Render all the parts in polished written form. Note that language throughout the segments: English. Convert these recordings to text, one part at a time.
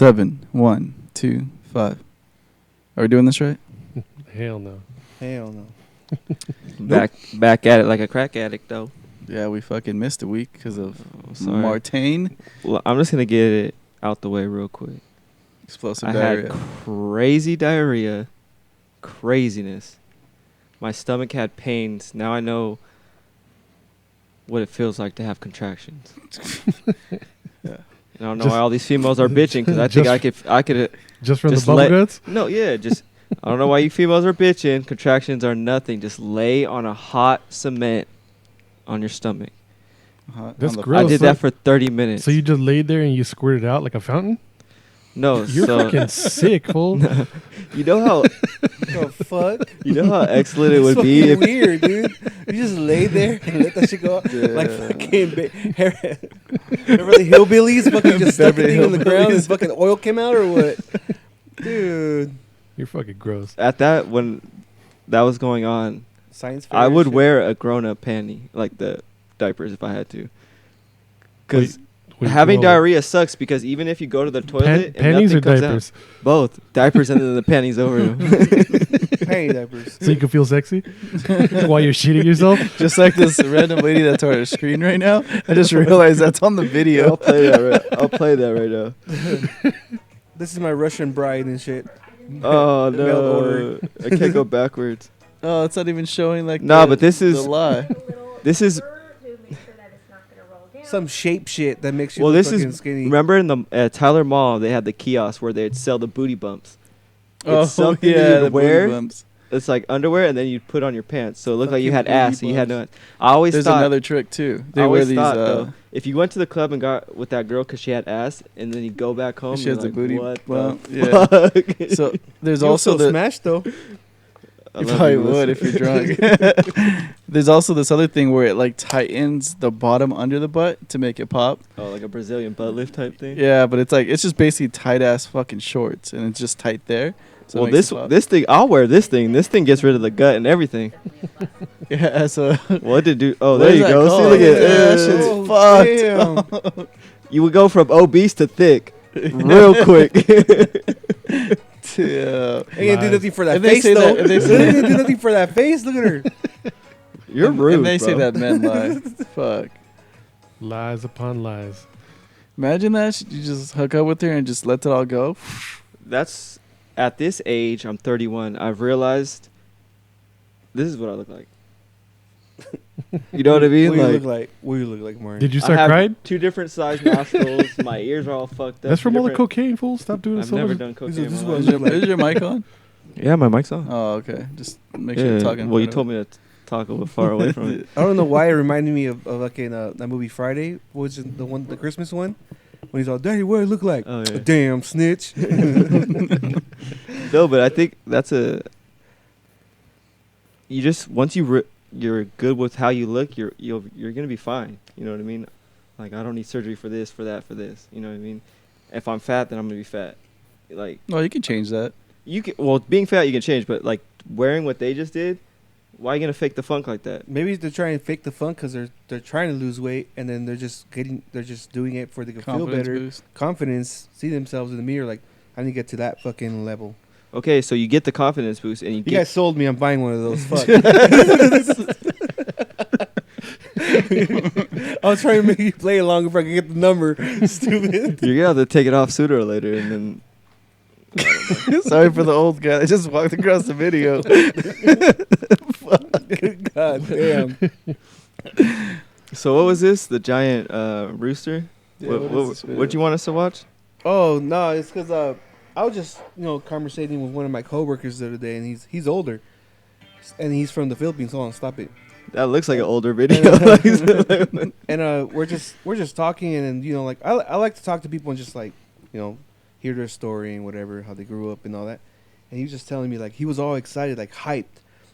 7, 1, 2, 5. Are we doing this right? Hell no. Hell no. Back at it like a crack addict, though. Yeah, we fucking missed a week because of sorry. Martain. Well, I'm just going to get it out the way real quick. Explosive I diarrhea. had crazy diarrhea. Craziness. My stomach had pains. Now I know what it feels like to have contractions. Yeah. And I don't know why all these females are bitching because I think I could just from just the bubble guts. No, yeah, just I don't know why you females are bitching. Contractions are nothing. Just lay on a hot cement on your stomach. That's gross. I did that for 30 minutes. So you just laid there and you squirted out like a fountain? No, you're fucking sick, fool. No. You know how The fuck? you know how excellent it would be if weird, dude. You just lay there and let that shit go out. Yeah. Like fucking Beverly Hillbillies fucking just stuck it in the ground and fucking oil came out or what? Dude. You're fucking gross. at that when that was going on, Science fair I would shit. wear a grown-up panty, like the diapers if I had to. Because Wait, having whoa. diarrhea sucks because even if you go to the toilet and panties nothing or comes diapers? out, both diapers and then the panties over them. Panty diapers. So you can feel sexy while you're shitting yourself? Just like this random lady that's on our screen right now. I just realized that's on the video. I'll play that right now. This is my Russian bride and shit. Oh Mail order. no, I can't go backwards. Oh, it's not even showing like But this is the lie. this is Some shape shit that makes you well. look This fucking is skinny. remember in the Tyler Mall they had the kiosk where they'd sell the booty bumps. Oh, It's something yeah, you'd the wear. booty bumps. It's like underwear, and then you'd put on your pants, so it looked like you had Fucking ass. booty And you had no. bumps. I always There's thought. another trick too. They I wear always these. thought though, if you went to the club and got with that girl because she had ass, and then you go back home, she you're has the like, booty What bump. the Yeah. fuck? So there's You'll also still the. smash though. I You love probably you, would if listen. you're drunk. There's also this other thing where it like tightens the bottom under the butt to make it pop. Oh, like a Brazilian butt lift type thing. Yeah, but it's just basically tight ass fucking shorts, and it's just tight there. So it Well, makes it pop. this thing, I'll wear this thing. This thing gets rid of the gut and everything. Yeah, so What did do? Oh, What there is you that go. called? See, look at Yeah, that shit's fucked. Damn. You would go from obese to thick, real quick. Yeah. Ain't gonna do nothing for that If they face say though. that- if they Ain't say- gonna do nothing for that face. Look at her. You're rude, And they say bro. that men lie. Fuck. Lies upon lies. Imagine that. You just hook up with her and just let it all go. That's at this age. I'm 31. I've realized this is what I look like. You know what I mean? What do you look like? What do you look like, Martin? Did you I start have crying? 2 different size nostrils. My ears are all fucked up. That's from all the different- cocaine, fool. Stop doing it I've so never much. done This cocaine. is in what my Is I life. look your, is your mic on? Yeah, my mic's on. Oh, okay. Just make sure you're Yeah, talking. well, you told me to talk a little far away from it. I don't know why it reminded me of fucking that movie Friday. What was it, the Christmas one? When he's all, Daddy, what do I look like? Oh, yeah. A damn snitch. No, but I think that's a. You just once you're good with how you look, you're gonna be fine. You know what I mean? Like I don't need surgery for this, for that, for this. You know what I mean? If I'm fat, then I'm gonna be fat. Like No, you can change that. you can. Well, being fat you can change, but like wearing what they just did, why are you gonna fake the funk like that? Maybe they're trying to fake the funk because they're trying to lose weight and then they're just doing it for they can feel Confidence better, boost. confidence, see themselves in the mirror. Like I need to get to that fucking level. Okay, so you get the confidence boost and you You get. guys sold me. I'm buying one of those. Fuck. I was trying to make you play along if I could get the number. Stupid. You're gonna have to take it off sooner or later, and then. Sorry for the old guy. I just walked across the video. God damn. So what was this? The giant rooster? Yeah, what is this video? What'd you want us to watch? Oh no, it's because I was just conversating with one of my coworkers the other day, and he's older, and he's from the Philippines. Hold on, stop it. That looks like an older video. And we're just talking, and like I like to talk to people and just like hear their story and whatever, how they grew up and all that. And he was just telling me like he was all excited, like hyped.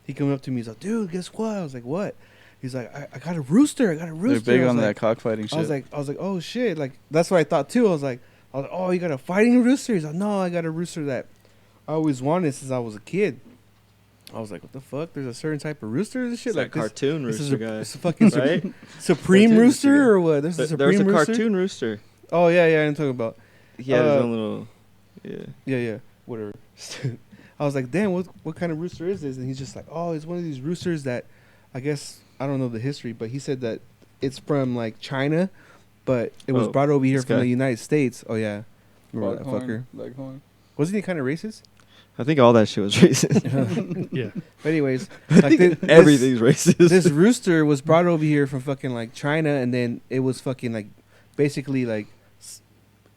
He coming up to me, he's like, "Dude, guess what?" I was like, "What?" He's like, I got a rooster. I got a rooster. They're big I was on like, that cockfighting shit. I was like, oh shit, like that's what I thought too. I was like, oh, you got a fighting rooster? He's like, no, I got a rooster that I always wanted since I was a kid. I was like, what the fuck? There's a certain type of rooster and shit It's like that cartoon this is rooster a, guy, it's a fucking right? Supreme Cartoon rooster rooster guy. or what? There's a There's Supreme a rooster. cartoon rooster. Oh yeah, I'm talking about. He had his own little. Yeah, whatever. I was like, damn, what kind of rooster is this? And he's just like, oh, it's one of these roosters that, I guess, I don't know the history, but he said that it's from like China, but it was brought over here from the United States. Oh yeah, remember that fucker? Leghorn. Wasn't he kind of racist? I think all that shit was racist. Yeah. But anyways, like Everything's racist. This rooster was brought over here from fucking like China, and then it was fucking like basically like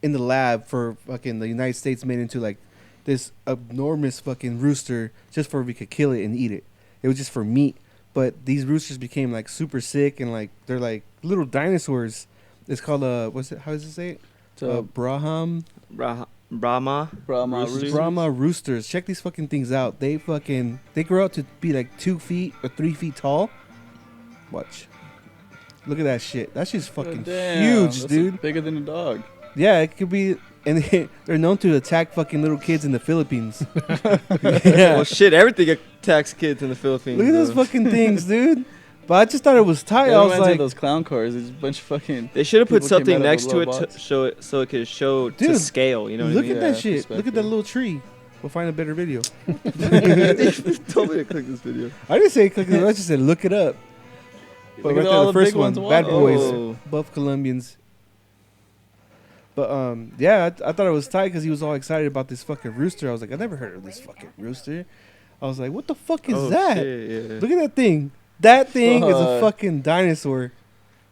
in the lab for fucking the United States made into like this enormous fucking rooster just for we could kill it and eat it. It was just for meat. But these roosters became like super sick and like they're like little dinosaurs. It's called what's it? How does it say it? Brahma Roosters. Brahma roosters. Check these fucking things out. They grow out to be like 2 feet or 3 feet tall. Watch. Look at that shit. That shit's fucking huge, dude. Bigger than a dog. Yeah, it could be. And they're known to attack fucking little kids in the Philippines. Yeah. Well, shit, everything attacks kids in the Philippines. Look at those fucking things, dude. But I just thought it was tight. I was like, those clown cars. There's a bunch of fucking. They should have put people something came out of next a to it little to box. show it so it could show Dude, to scale. You know what I look mean? at that Yeah, shit. Look at perspective. that little tree. We'll find a better video. They told me to click this video. I didn't say click it. I just said look it up. But Look right at there, all the the first big one, ones. Bad Wow. Boys, Oh. Buff Colombians. But yeah, I thought it was tight because he was all excited about this fucking rooster. I was like, I never heard of this fucking rooster. I was like, what the fuck is that? Shit, yeah. Look at that thing. That thing is a Fuck. fucking dinosaur.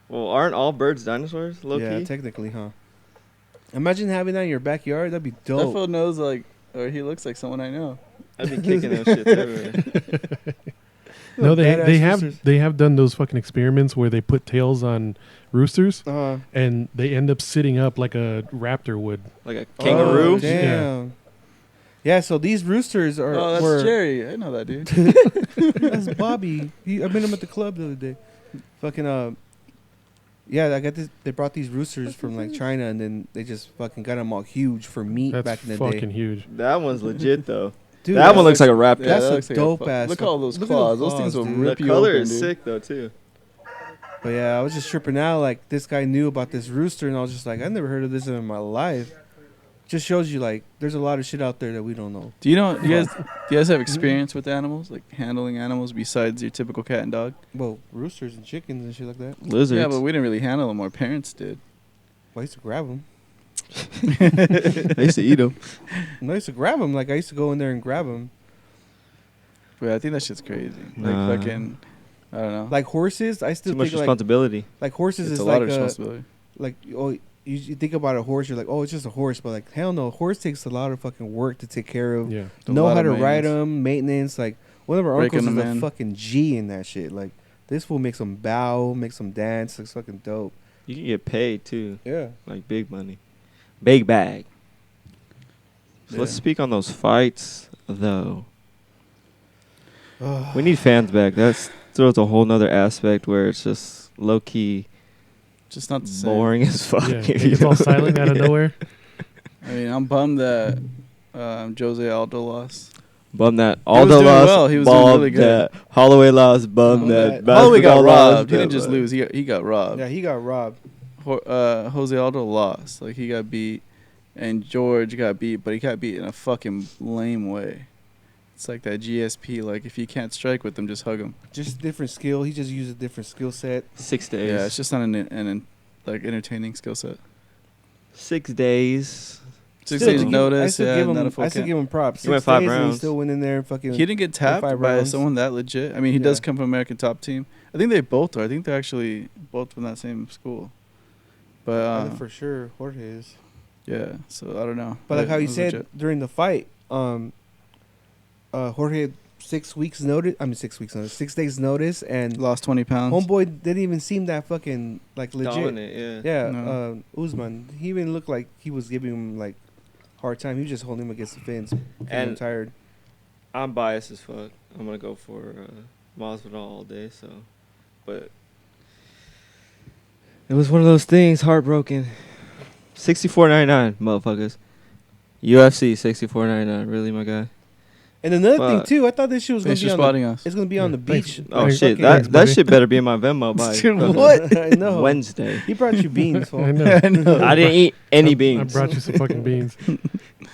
Well, aren't all birds dinosaurs? Low Yeah, key. technically, huh? Imagine having that in your backyard. That'd be That dope. fool knows like, or he looks like someone I know. I'd be kicking those shits everywhere. No, Badass they have done those fucking experiments where they put tails on roosters roosters. and they end up sitting up like a raptor would. Like a kangaroo. Oh, damn. Yeah, so these roosters are. Oh, that's were, Jerry. I know that dude. That's Bobby. I met him at the club the other day. Fucking yeah, I got this. They brought these roosters from like China, and then they just fucking got them all huge for meat That's back in the fucking day. huge. That one's legit though. Dude, that one looks like a raptor. That's that a looks like dope fu- ass. Look at all those look at claws. the Those things will dude. rip The you color open, is dude. sick though too. But yeah, I was just tripping out. Like this guy knew about this rooster, and I was just like, I never heard of this in my life. Just shows you like there's a lot of shit out there that we don't know. Do you know? Do you guys have experience with animals, like handling animals besides your typical cat and dog? Well, roosters and chickens and shit like that. Lizards. Yeah, but we didn't really handle them. Our parents did. Well, I used to grab them. I used to eat them. I used to grab them. Like I used to go in there and grab them. But I think that shit's crazy. Nah. Like fucking, I don't know. Like horses, I still Too much think responsibility. like horses it's is a lot like of responsibility. like oh you think about a horse, you're like, oh, it's just a horse, but like hell no, a horse takes a lot of fucking work to take care of. Yeah. A Know lot how of to ride maintenance. them, maintenance. Like one of our Breaking uncles is them a in. fucking G in that shit. Like this fool makes them bow, makes them dance. It's fucking dope. You can get paid too, Yeah. like big money, big bag. So let's Yeah. speak on those fights though. We need fans back. That's throws a whole nother aspect where it's just low key Just not the same. boring as fuck. Yeah. if you It's all know. silent out of nowhere. I mean, I'm bummed that Jose Aldo lost. Bum that. was Aldo doing lost. well. He was doing bum really good. that. Holloway lost. Bum that. Holloway got Masvidal robbed. lost, He didn't that, just but- lose. He got robbed. Yeah, he got robbed. Jose Aldo lost. Like he got beat, and George got beat, but he got beat in a fucking lame way. It's like that GSP. Like if you can't strike with them, just hug them. Just different skill. He just used a different skill set. 6 days. Yeah, it's just not an like entertaining skill set. 6 days. 6 Still, days I still notice. give Yeah, him, not a full I still count. give him props. He went 6 5 days and rounds. he still went in there and fucking. He didn't get tapped 5 by rounds. someone that legit. I mean, he does Yeah. come from American Top Team. I think they both are. I think they're actually both from that same school. I But know for sure Jorge is. yeah, so I don't know. But like how It he was said legit. during the fight, Jorge had 6 weeks notice. I mean 6 weeks notice, 6 days notice, and lost 20 pounds. homeboy didn't even seem that fucking like legit. Dominant, yeah. Yeah, No. Usman. He even looked like he was giving him like hard time. He was just holding him against the fence, getting him And- tired. I'm biased as fuck. I'm gonna go for Masvidal all day. So, but it was one of those things. Heartbroken. 64.99, motherfuckers. UFC 64.99. Really, my guy. And another thing Fuck. too, I thought this shit was gonna Thanks be for on spotting the, us. it's gonna be on the Thanks. beach. Oh Like, shit, fucking- that shit better be in my Venmo by Dude, fucking what? I know. Wednesday. He brought you beans, fool. I know. I know. I didn't eat any I beans. brought you some fucking beans.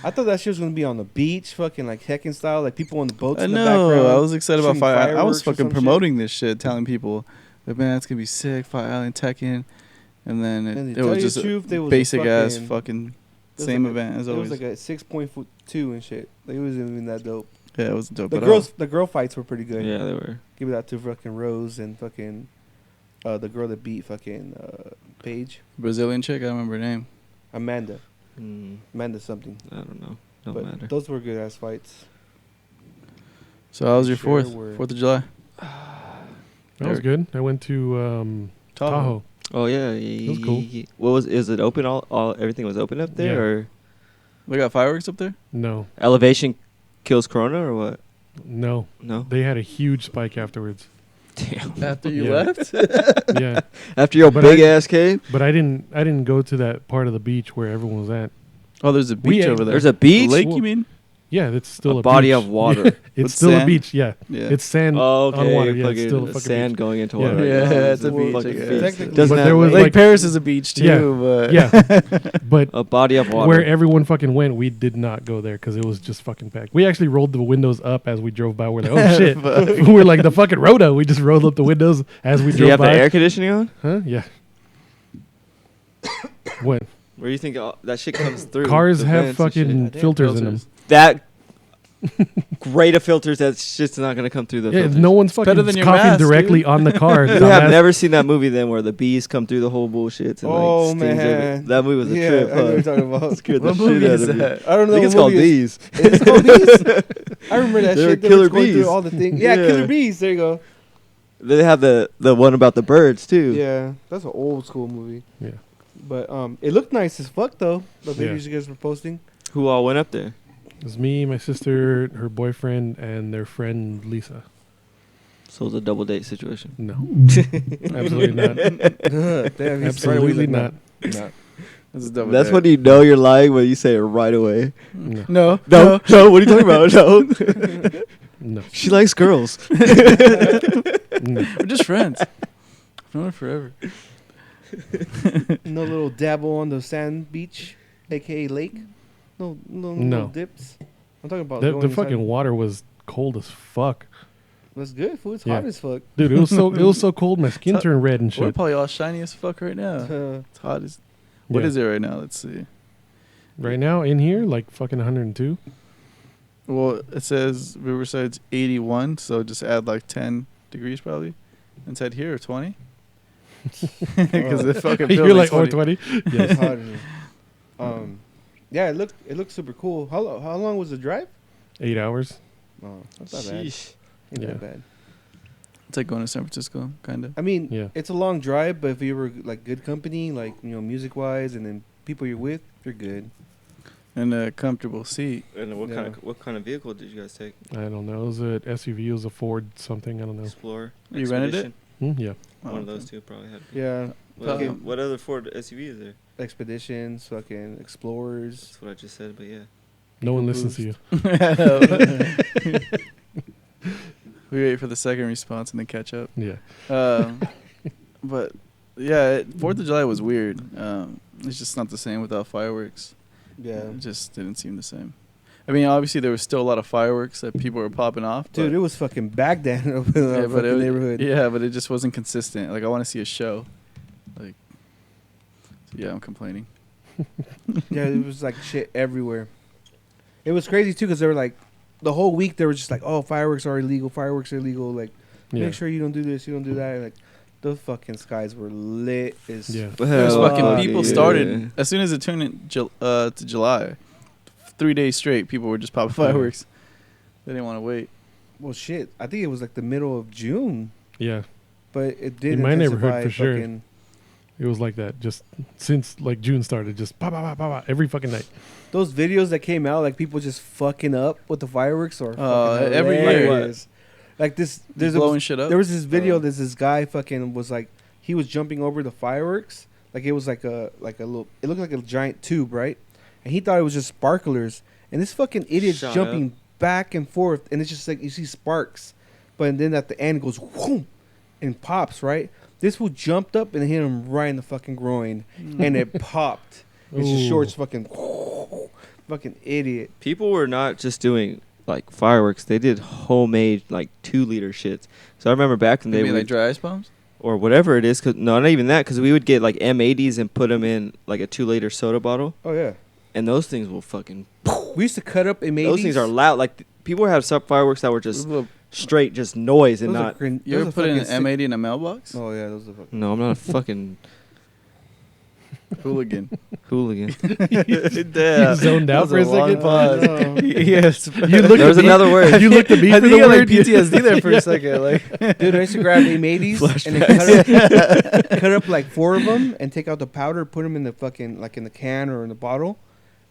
I thought that shit was gonna be on the beach, fucking like heckin' style, like people on the boats I in the know. background. I was excited about shooting Fire. I fireworks was or fucking some promoting this shit, telling people, like, man, it's gonna be sick. Fire Island Tekken, and then And to it tell was you just the truth, there a was a basic ass fucking- fucking was same like a- event as It always. was like a 6.2 and shit. Like, it wasn't even that dope. Yeah, it wasn't dope The at girls, the girl fights were pretty good. Yeah, they were. Give it out to fucking Rose and fucking the girl that beat fucking Paige, all. Brazilian chick, I don't remember her name. Amanda Mm, something. I don't know. Don't But matter. those were good ass fights. So how was your Sure 4th? were. 4th of July? That was good. I went to Tahoe. Oh yeah, was cool. What was? Is it open? All everything was open up there, Yeah. or We got fireworks up there? No, elevation kills corona, or what? no. No. They had a huge spike afterwards. Damn. After you Yeah. left? Yeah, After your But big I- ass cave, but I didn't go to that part of the beach where everyone was at. Oh, there's a We beach ate- over there. there's a beach. lake, Well, you mean? Yeah, it's still a body beach. of water. It's With still sand? a beach. Yeah, Yeah. it's sand Oh, on water. okay. Yeah, it's still a fucking sand beach. going into Yeah. water. Yeah, it's a Well, beach. I fucking guess. beach. Technically- Doesn't But have there was Lake like- Paris is a beach too, Yeah. but Yeah, but a body of water. where everyone fucking went, we did not go there because it was just fucking packed. We actually rolled the windows up as we drove by. We're like, oh shit, Fuck. we're like the fucking roto. We just rolled up the windows as we Do you drove have the by. air conditioning on? Huh? Yeah. What? Where do you think that shit comes through? Cars The have vents and shit? fucking Damn filters in them. That great of filters. That shit's not gonna come through the Yeah, filters. no one's better fucking than your coughing mask, directly dude. on the car. You dumbass. have never seen that movie then where the bees come through the whole bullshit. And, Oh, like, stings man. every- that movie was a Yeah, trip. I know what you're Huh? talking about. Scared the What shit movie out is of me. that? I don't I know. think it's what called movie it is. Bees. It's called Bees. I remember that They were shit. They killer were going bees. through all the things. Yeah, Yeah. Killer Bees. There you go. They have the one about the birds too. Yeah, that's an old school movie. Yeah. But it looked nice as fuck though. The Yeah. videos you guys were posting. Who all went up there? It was me, my sister, her boyfriend, and their friend Lisa. So it was a double date situation. No, absolutely not. Damn, he's Absolutely not. Nah. This is double That's date. when you know you're lying when you say it right away. No, No, No, no. What are you talking about? No, no, she likes girls. no. we're just friends. I've known her forever. No little dabble on the sand beach, aka lake. No, no, No. little dips. I'm talking about The going fucking inside. water was cold as fuck, That's good. Food. It's Yeah. hot as fuck. dude. It was so cold. My skin turned red and We're shit. probably all shiny as fuck right now. It's hot as. What Yeah. is it right now? Let's see. Right now in here? Like fucking 102. Well, it says Riverside's 81, so just add like 10 degrees probably. Inside here, 20. Because the fucking You're building's like 20. 20. It's Yes. hot in here. Yeah, it looked super cool. How long was the drive? 8 hours. Oh, that's not bad. Sheesh. Ain't Yeah. that bad. It's like going to San Francisco, kind of. I mean, Yeah. it's a long drive, but if you were like good company, like music wise, and then people you're with, you're good. And a comfortable seat. And what Yeah. what kind of vehicle did you guys take? I don't know. It was a SUV. It was a Ford something. I don't know. Explorer. You rented it? Expedition? Yeah. One Oh, of those okay. two probably had. Yeah, What other Ford SUV is there? expeditions, fucking explorers. That's what I just said, but yeah. No one listens to you. We wait for the second response and then catch up. Yeah. But yeah, 4th of July was weird. It's just not the same without fireworks. Yeah, It just didn't seem the same. I mean, obviously there was still a lot of fireworks that people were popping off. dude, but, it was fucking Baghdad over in our yeah, but fucking it was, neighborhood. yeah, but it just wasn't consistent. Like I want to see a show. Like, so yeah, I'm complaining. Yeah, it was like shit everywhere. It was crazy too because they were like, the whole week they were just like, oh, fireworks are illegal. Fireworks are illegal. Like, Yeah. make sure you don't do this, you don't do that. Like, the fucking skies were lit as Yeah. There's Hell fucking people yeah. started as soon as it turned to July. 3 days straight, people were just popping fireworks. They didn't want to wait. Well, shit. I think it was like the middle of June, Yeah. but it did In my neighborhood, intensify for sure. fucking- It was like that just since like June started. Just pa pa pa pa pa every fucking night. Those videos that came out, like people just fucking up with the fireworks, or every year. Like this, Blowing shit up. there was this video. There's this guy fucking was like, he was jumping over the fireworks. Like it was like a little. It looked like a giant tube, right? And he thought it was just sparklers. And this fucking idiot's Shut jumping back and forth, and it's just like you see sparks, but then at the end it goes whoom and pops, right? This fool jumped up and hit him right in the fucking groin, and it popped. It's just Ooh. shorts, fucking idiot. People were not just doing like fireworks; they did homemade like 2-liter shits. So I remember back in the You day, mean like dry ice bombs? or whatever it is. Cause no, not even that. Because we would get like M80s and put them in like a 2-liter soda bottle, Oh yeah, and those things will fucking. we used to cut up and Those things are loud. Like people have some fireworks that were just straight, just noise and not. You ever put in an M80 in a mailbox? Oh yeah, those are fucking. No, I'm not a fucking Hooligan. hooligan. You zoned out for a second. No. Yes. You looked There was at me- another word. You looked at me I for think the I like word. PTSD there for a second. Like, Dude, I used to grab M80s and then cut up like 4 of them and take out the powder, put them in the fucking like in the can or in the bottle,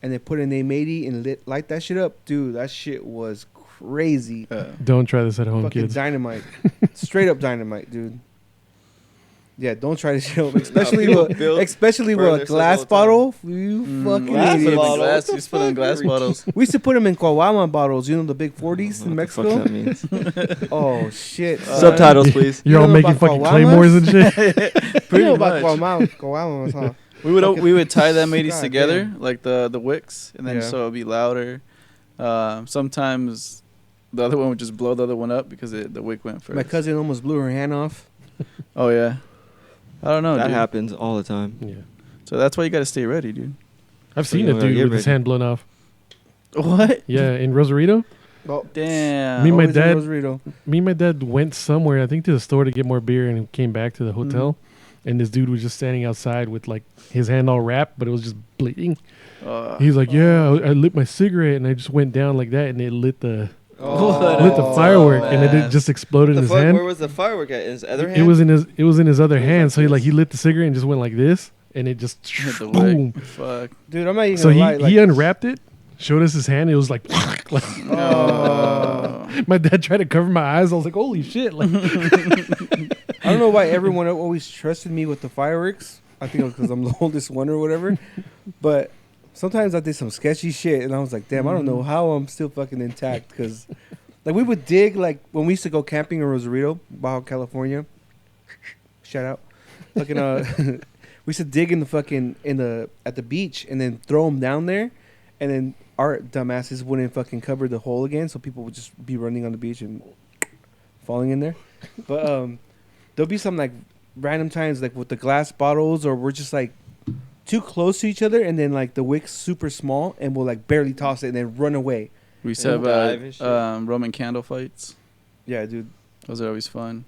and then put an M80 and light that shit up. Dude, that shit was crazy. Don't try this at home, Fucking kids. dynamite, straight up dynamite, dude. Yeah, don't try this shit, especially people with build especially with a furnace glass all the time. bottle. You fucking glass idiot. bottle? glass. What the You just put in glass fuck? bottles. We used to put them in Kawama bottles, you know, the big 40s in What the fuck Mexico. that means. Oh shit! Subtitles, please. You're You all know making about fucking Kawamas? claymores and shit. You Pretty know about much. Kawamas, huh? We would tie them 80s God together, damn. like the wicks, and then Yeah. so it'd be louder. Sometimes the other one would just blow the other one up because the wick went first. My cousin almost blew her hand off. Oh yeah. I don't know, That dude. happens all the time. Yeah. So that's why you got to stay ready, dude. I've So seen you a gotta dude get with his ready. hand blown off. What? Yeah, in Rosarito. Oh, Damn. Me and my always in dad- Rosarito. Me and my dad went somewhere, I think to the store to get more beer, and came back to the hotel. And this dude was just standing outside with like his hand all wrapped, but it was just bleeding. He's like, "Yeah, I lit my cigarette, and I just went down like that, and it lit the lit the Oh, firework, and man. it just exploded in his Where hand. was the firework at? In his other hand? It was in his other It was hand. like So he this. he lit the cigarette and just went like this, and it just Hit the boom. wick. Fuck. Dude, I'm not even So gonna lie. he unwrapped it, showed us his hand. It was like, like Oh. my dad tried to cover my eyes. I was like, holy shit! Like, I don't know why everyone always trusted me with the fireworks. I think it was because I'm the oldest one or whatever. But sometimes I did some sketchy shit, and I was like, damn, I don't know how I'm still fucking intact. Because like we would dig, like when we used to go camping in Rosarito, Baja California. Shout out. Fucking we used to dig in the fucking at the beach and then throw them down there, and then our dumbasses wouldn't fucking cover the hole again, so people would just be running on the beach and falling in there. But there'll be some like random times like with the glass bottles, or we're just like too close to each other, and then like the wick's super small, and we'll like barely toss it and then run away. We used to And dive and have shit. Roman candle fights. Yeah, dude. Those are always fun.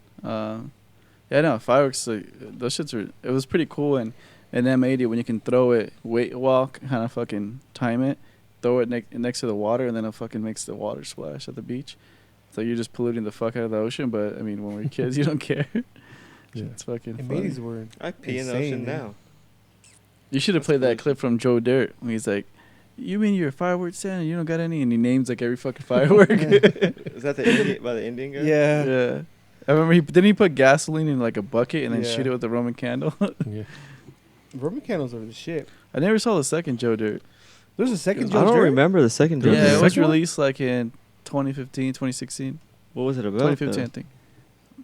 Yeah, no, fireworks, like, those shits are, it was pretty cool. And M80, when you can throw it, wait, walk, kind of fucking time it, throw it next to the water, and then it fucking makes the water splash at the beach. So you're just polluting the fuck out of the ocean. But, I mean, when we're kids, you don't care. Yeah. It's fucking And fun. ladies were I pee in the insane, ocean man. now. You should have played that clip from Joe Dirt when he's like, "You mean you're a fireworks Santa? You don't got any?" And he names like every fucking firework. Is that the Indian, by the Indian guy? Yeah. Yeah. I remember didn't he put gasoline in like a bucket and then Yeah. shoot it with a Roman candle? yeah. Roman candles are the shit. I never saw the second Joe Dirt. There's a second I Joe don't Dirt? remember the second There Joe was Yeah, a it was second one? released like in 2015, 2016. What was it about? 2015, I though? think.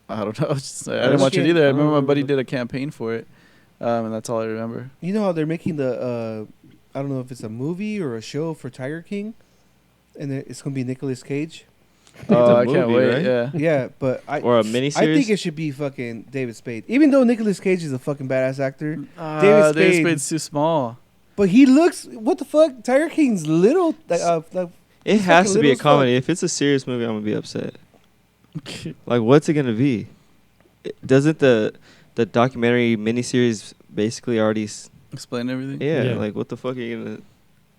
I don't know. I I didn't watch it can't- either. I I remember my don't buddy remember. did a campaign for it, and that's all I remember. You know how they're making the I don't know if it's a movie or a show for Tiger King, and it's gonna be Nicolas Cage. Oh, I movie, can't wait. right? Yeah. Yeah, but Or a miniseries? I think it should be fucking David Spade. Even though Nicolas Cage is a fucking badass actor, David Spade. Spade's too small. but he looks what the fuck? Tiger King's little. Like, It He's has fucking to be little a as fuck. comedy. If it's a serious movie, I'm gonna be upset. Like, what's it gonna be? Doesn't the documentary miniseries basically already? Explain everything. Yeah, Yeah. like what the fuck are you gonna?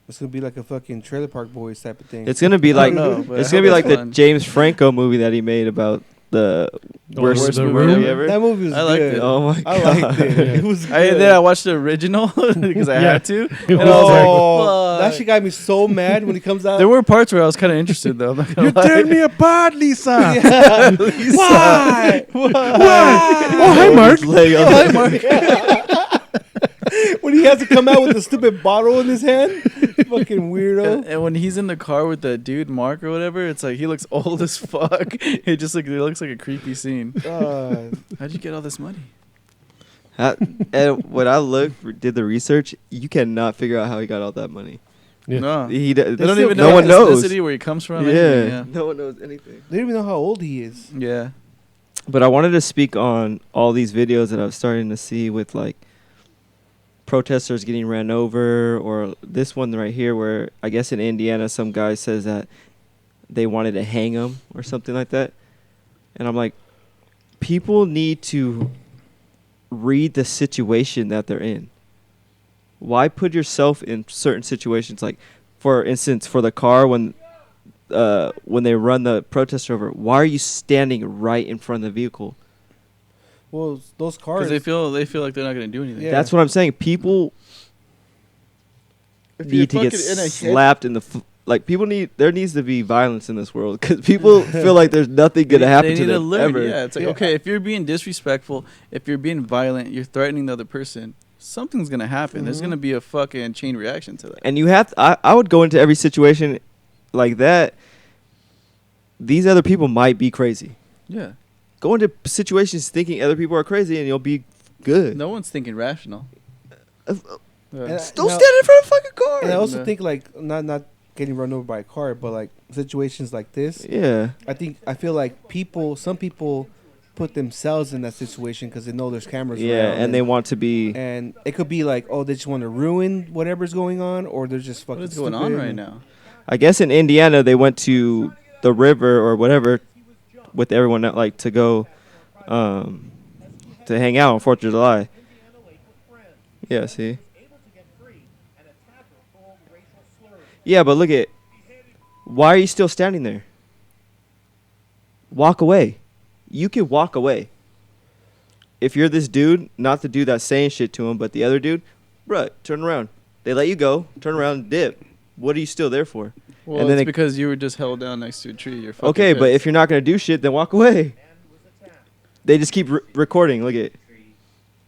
it's gonna be like a fucking Trailer Park Boys type of thing. It's gonna be I like don't know, but it's I gonna be hope like it's the fun. James Franco movie that he made about the worst Worst movie movie ever. that movie was I liked good. it. Oh my I god! liked it. It was I good. then I watched the original because I Yeah. had to. It And was I was like, Oh, that fuck. shit got me so mad when he comes out. There were parts where I was kind of interested though. I'm not gonna You lie. tearing me apart, Lisa. Why? Why? Oh, hi, Mark. Lego. When he has to come out with the stupid bottle in his hand, fucking weirdo. And when he's in the car with the dude Mark or whatever, it's like he looks old as fuck. It looks like a creepy scene. How'd you get all this money? And when I did the research, you cannot figure out how he got all that money. Yeah. No, They they don't even know no one knows. ethnicity, where he comes from. Yeah. anything, No one knows anything. They don't even know how old he is. yeah. But I wanted to speak on all these videos that I was starting to see with like protesters getting ran over, or this one right here where I guess in Indiana some guy says that they wanted to hang him or something like that. And I'm like, people need to read the situation that they're in. Why put yourself in certain situations? Like, for instance, for the car when they run the protester over, why are you standing right in front of the vehicle? Well, those cars. Because they feel like they're not gonna do anything. Yeah. That's what I'm saying. People need to get slapped in the like. There needs to be violence in this world because people feel like there's nothing gonna happen to them ever. Yeah, it's like okay, if you're being disrespectful, if you're being violent, you're threatening the other person. Something's gonna happen. Mm-hmm. There's gonna be a fucking chain reaction to that. And you have to, I would go into every situation like that. These other people might be crazy. Yeah. Go into situations thinking other people are crazy and you'll be good. No one's thinking rational. And Don't now- stand in front of a fucking car. And I also No. think like not getting run over by a car, but like situations like this. Yeah. I feel like some people put themselves in that situation because they know there's cameras Yeah, around. and they want to be. And it could be like, oh, they just want to ruin whatever's going on, or they're just fucking. What is going on stupid right and- now? I guess in Indiana they went to the river or whatever with everyone that like to go to hang out on 4th of July. Yeah, see. Yeah, but look at, why are you still standing there? Walk away. You can walk away. If you're this dude, not the dude that's saying shit to him, but the other dude, bruh, turn around. They let you go, turn around and dip. What are you still there for? Well, And then it's it- because you were just held down next to a tree. You're fucking Okay, but pissed. if you're not going to do shit, then walk away. They just keep recording. Look at it.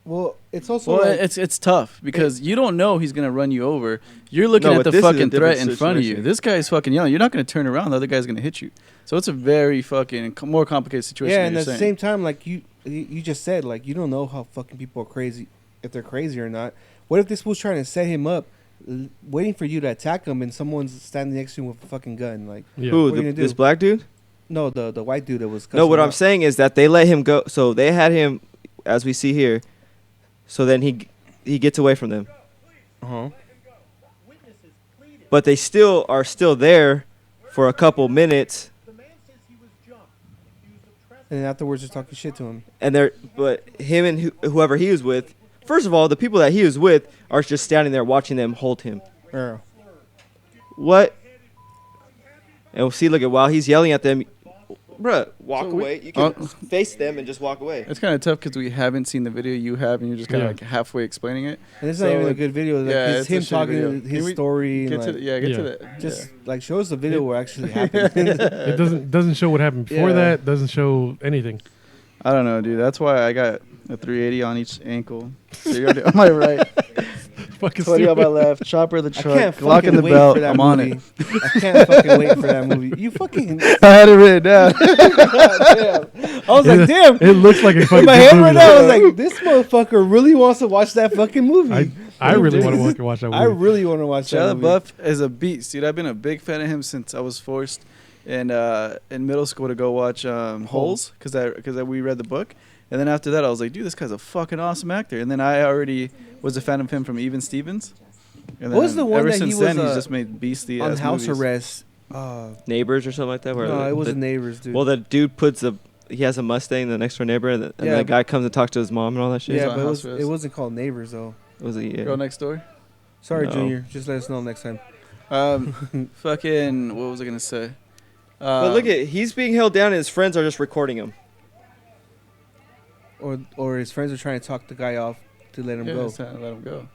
Well, it's also Well, like, it's tough because you don't know he's gonna run you over. You're looking No, at but the this is a fucking different threat in front of you. situation. This guy's fucking yelling. You're not gonna turn around. The other guy's gonna hit you. So it's a very fucking more complicated situation. yeah, than and you're at the saying. same time, like you just said, like you don't know how fucking people are crazy, if they're crazy or not. What if this fool's trying to set him up, waiting for you to attack him, and someone's standing next to him with a fucking gun? Like, Yeah. Who? What are you gonna do? This black dude? no, the white dude that was. No, what cussing I'm out. saying is that they let him go. So they had him, as we see here. So then he gets away from them. Uh-huh. But they still are there for a couple minutes. And then afterwards, just talking shit to him. And but him and whoever he was with, first of all, the people that he was with are just standing there watching them hold him. Yeah. What? And we'll see, look at, while he's yelling at them, bruh, walk away. You can face them and just walk away. It's kind of tough because we haven't seen the video. You have, and you're just kind of Yeah. like halfway explaining it. And it's So, not even a good video. Like, yeah, it's him a shitty talking video. his Can we story. Get And to like, get Yeah. to that. just like show us the video where actually happened. It doesn't show what happened before Yeah. that. Doesn't show anything. I don't know, dude. That's why I got a 380 on each ankle. So you're on my right, Fucking 20 on my stupid. left, chopper of the I truck, can't Glock in fucking the wait belt. for that I'm on movie. it. I can't fucking wait for that movie. You fucking. I had it written down. Damn. I was like, damn. It looks like a In fucking my good head movie, right now, I though. was like, this motherfucker really wants to watch that fucking movie. I really want to watch that movie. I really want to watch that Shia movie. LaBeouf is a beast, dude. I've been a big fan of him since I was forced in middle school to go watch Holes because we read the book. And then after that, I was like, dude, this guy's a fucking awesome actor. And then I already was a fan of him from Even Stevens. And What was then the one ever that he since was, then, he's just made beastly on ass house movies. arrest. Neighbors or something like that. Where No, it wasn't Neighbors, dude. Well, the dude he has a Mustang, the next door neighbor, and Yeah, the guy comes and talks to his mom and all that shit. yeah, on but house arrest. it wasn't called Neighbors though. Was it? Yeah. Girl Next Door. Sorry, No. Junior. Just let us know next time. Fucking, what was I going to say? But look at, he's being held down and his friends are just recording him. Or his friends are trying to talk the guy off to let him go. It's time to let him go.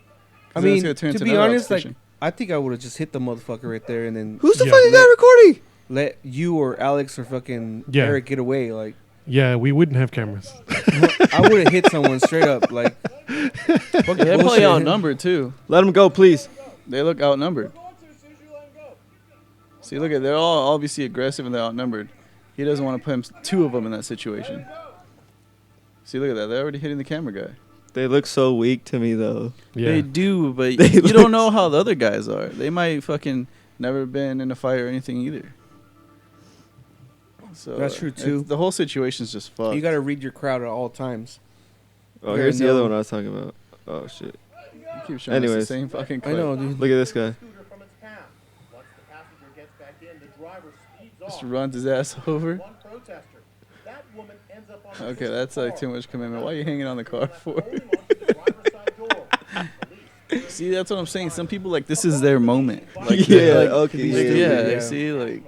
I 'Cause then mean, it's gonna turn to into be another honest, like altercation. I think I would have just hit the motherfucker right there and then Who's the Yeah. fucking guy recording? let you or Alex or fucking Yeah. Eric get away. Like, Yeah, we wouldn't have cameras. I would have hit someone straight up. Like, They're probably outnumbered too. Let them go, please. They look outnumbered. See, look at they're all obviously aggressive and they're outnumbered. He doesn't want to put two of them in that situation. See, look at that. They're already hitting the camera guy. They look so weak to me, though. Yeah. They do, but you don't know how the other guys are. They might fucking never been in a fight or anything either. So that's true too. The whole situation's just fucked. You got to read your crowd at all times. Oh, here's the other one I was talking about. Oh shit. You keep showing us the same fucking clip. I know, dude. Look at this guy. Just runs his ass over. Okay, that's like too much commitment. Why are you hanging on the car for? See, that's what I'm saying. Some people like this is their moment. Like, see, like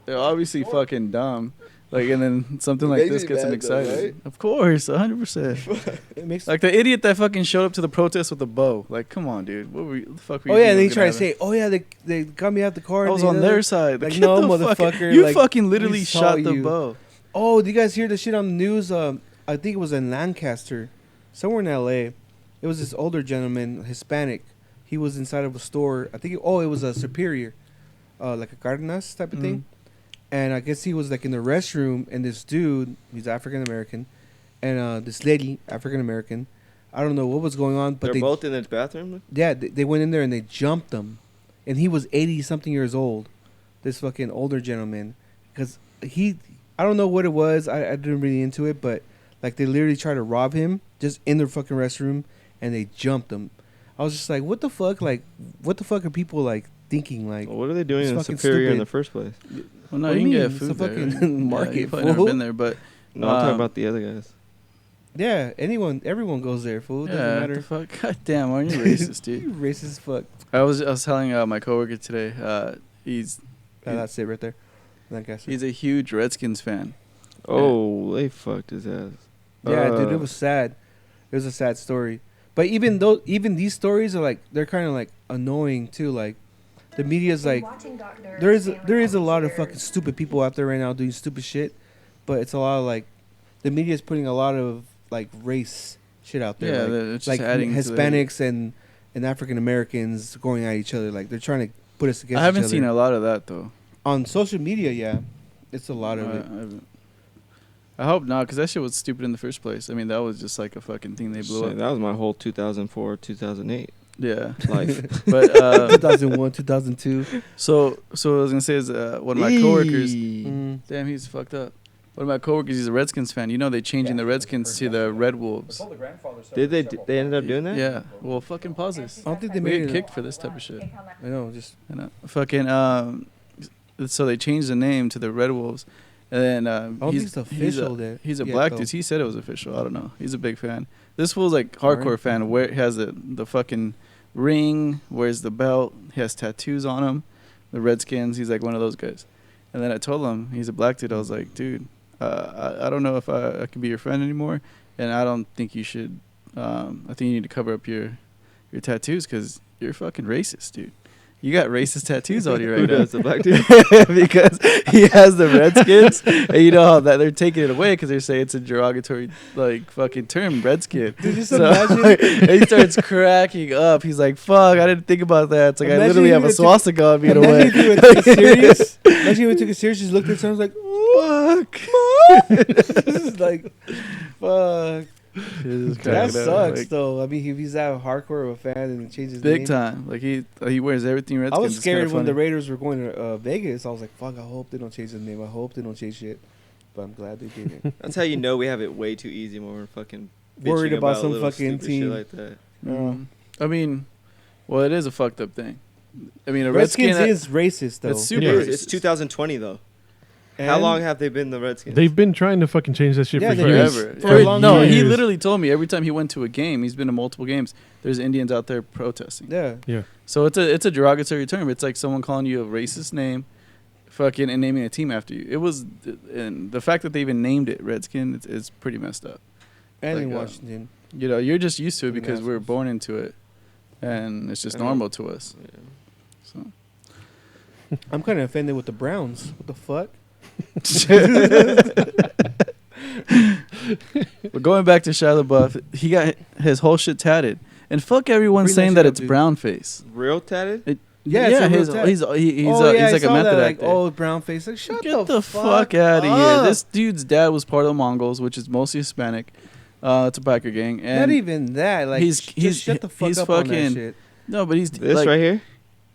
they're obviously fucking dumb. Like, and then something like this gets them excited. Though, right? Of course, 100%. Like the idiot that fucking showed up to the protest with a bow. Like, come on, dude. The fuck were you? Oh yeah, and they try to say, "Oh yeah, they got me out the car." I was on their side. Like, no, motherfucker. You fucking literally shot the bow. Oh, do you guys hear the shit on the news? I think it was in Lancaster, somewhere in L.A. It was this older gentleman, Hispanic. He was inside of a store. I think. It was a Superior, like a Cardenas type of thing. And I guess he was like in the restroom, and this dude, he's African American, and this lady, African American. I don't know what was going on, but they're both in the bathroom. Yeah, they went in there and they jumped him, and he was 80-something years old. This fucking older gentleman, because I don't know what it was. I didn't really into it, but like they literally tried to rob him just in their fucking restroom, and they jumped him. I was just like, what the fuck? Like, what the fuck are people like thinking? Like, well, what are they doing in Superior in the first place? Well, no, you can get food there. It's a fucking market. You've never been there, but no, I'm talking about the other guys. Yeah, everyone goes there, fool. Doesn't matter. What the fuck? God damn, aren't you racist, dude? You racist as fuck. I was telling my coworker today. That's it right there. He's a huge Redskins fan. Oh, they fucked his ass. Yeah, dude, it was sad. It was a sad story. But even these stories are like they're kind of like annoying too. Like the media's like there is a lot of fucking stupid people out there right now doing stupid shit, but it's a lot of like the media's putting a lot of like race shit out there. Yeah, like adding Hispanics and African Americans going at each other. Like they're trying to put us against. I haven't seen a lot of that though. On social media, yeah, it's a lot of it. I hope not, because that shit was stupid in the first place. I mean, that was just like a fucking thing they blew up. That was my whole 2004, 2008 yeah life. But 2001, 2002. So what I was gonna say is one of my coworkers. Damn, he's fucked up. One of my coworkers, he's a Redskins fan. You know they changing the Redskins to the Red Wolves. Did they? They ended up doing that? Yeah. Well, fucking pause this. I don't think they get kicked for this type of shit. I know, fucking. So they changed the name to the Red Wolves, and then I don't think it's official. He's a black dude. He said it was official. I don't know. He's a big fan. This fool's like hardcore fan. Where he has the fucking ring, wears the belt, he has tattoos on him, the Redskins. He's like one of those guys. And then I told him he's a black dude. I was like, dude, I don't know if I can be your friend anymore, and I don't think you should. I think you need to cover up your tattoos because you're fucking racist, dude. You got racist tattoos on you right now. The black dude? Because he has the Redskins, and you know how that they're taking it away because they're saying it's a derogatory like fucking term, Redskin. Dude, just imagine. And he starts cracking up. He's like, "Fuck, I didn't think about that." It's like I literally have a swastika on me in a way. Imagine if you took it serious. Imagine if you took it serious. Just looked at someone like, "Fuck, this is like, fuck." That sucks, like, though. I mean, if he's that hardcore of a fan and changes big name. time. Like he wears everything Redskins. I was scared when the Raiders were going to Vegas. I was like, fuck, I hope they don't change the name. I hope they don't change shit. But I'm glad they didn't. That's how you know we have it way too easy when we're fucking worried about some fucking team shit like that. I mean, well, it is a fucked up thing. I mean, a Redskins Redskin is racist, though. It's super racist. It's 2020, though. How long have they been the Redskins? They've been trying to fucking change that shit for forever. years. He literally told me every time he went to a game, he's been to multiple games, there's Indians out there protesting. Yeah. So it's a derogatory term. It's like someone calling you a racist name, fucking, and naming a team after you. It was, and the fact that they even named it Redskin, it's pretty messed up. And in Washington. You know, you're just used to it because we were born into it, and it's just normal to us. Yeah. So I'm kind of offended with the Browns. What the fuck? But going back to Shia LaBeouf, he got his whole shit tatted, and fuck everyone Bring that saying shit that up, it's dude. brown face. Real tatted? Yeah, it's a real he's tat. he's I like a saw method that, actor. Like, oh, brown face. Like, shut Get the fuck out of here! This dude's dad was part of the Mongols, which is mostly Hispanic. It's a biker gang, and not even that. Like, he's just shut the fuck he's up on fucking that shit. no, but he's This like, right here?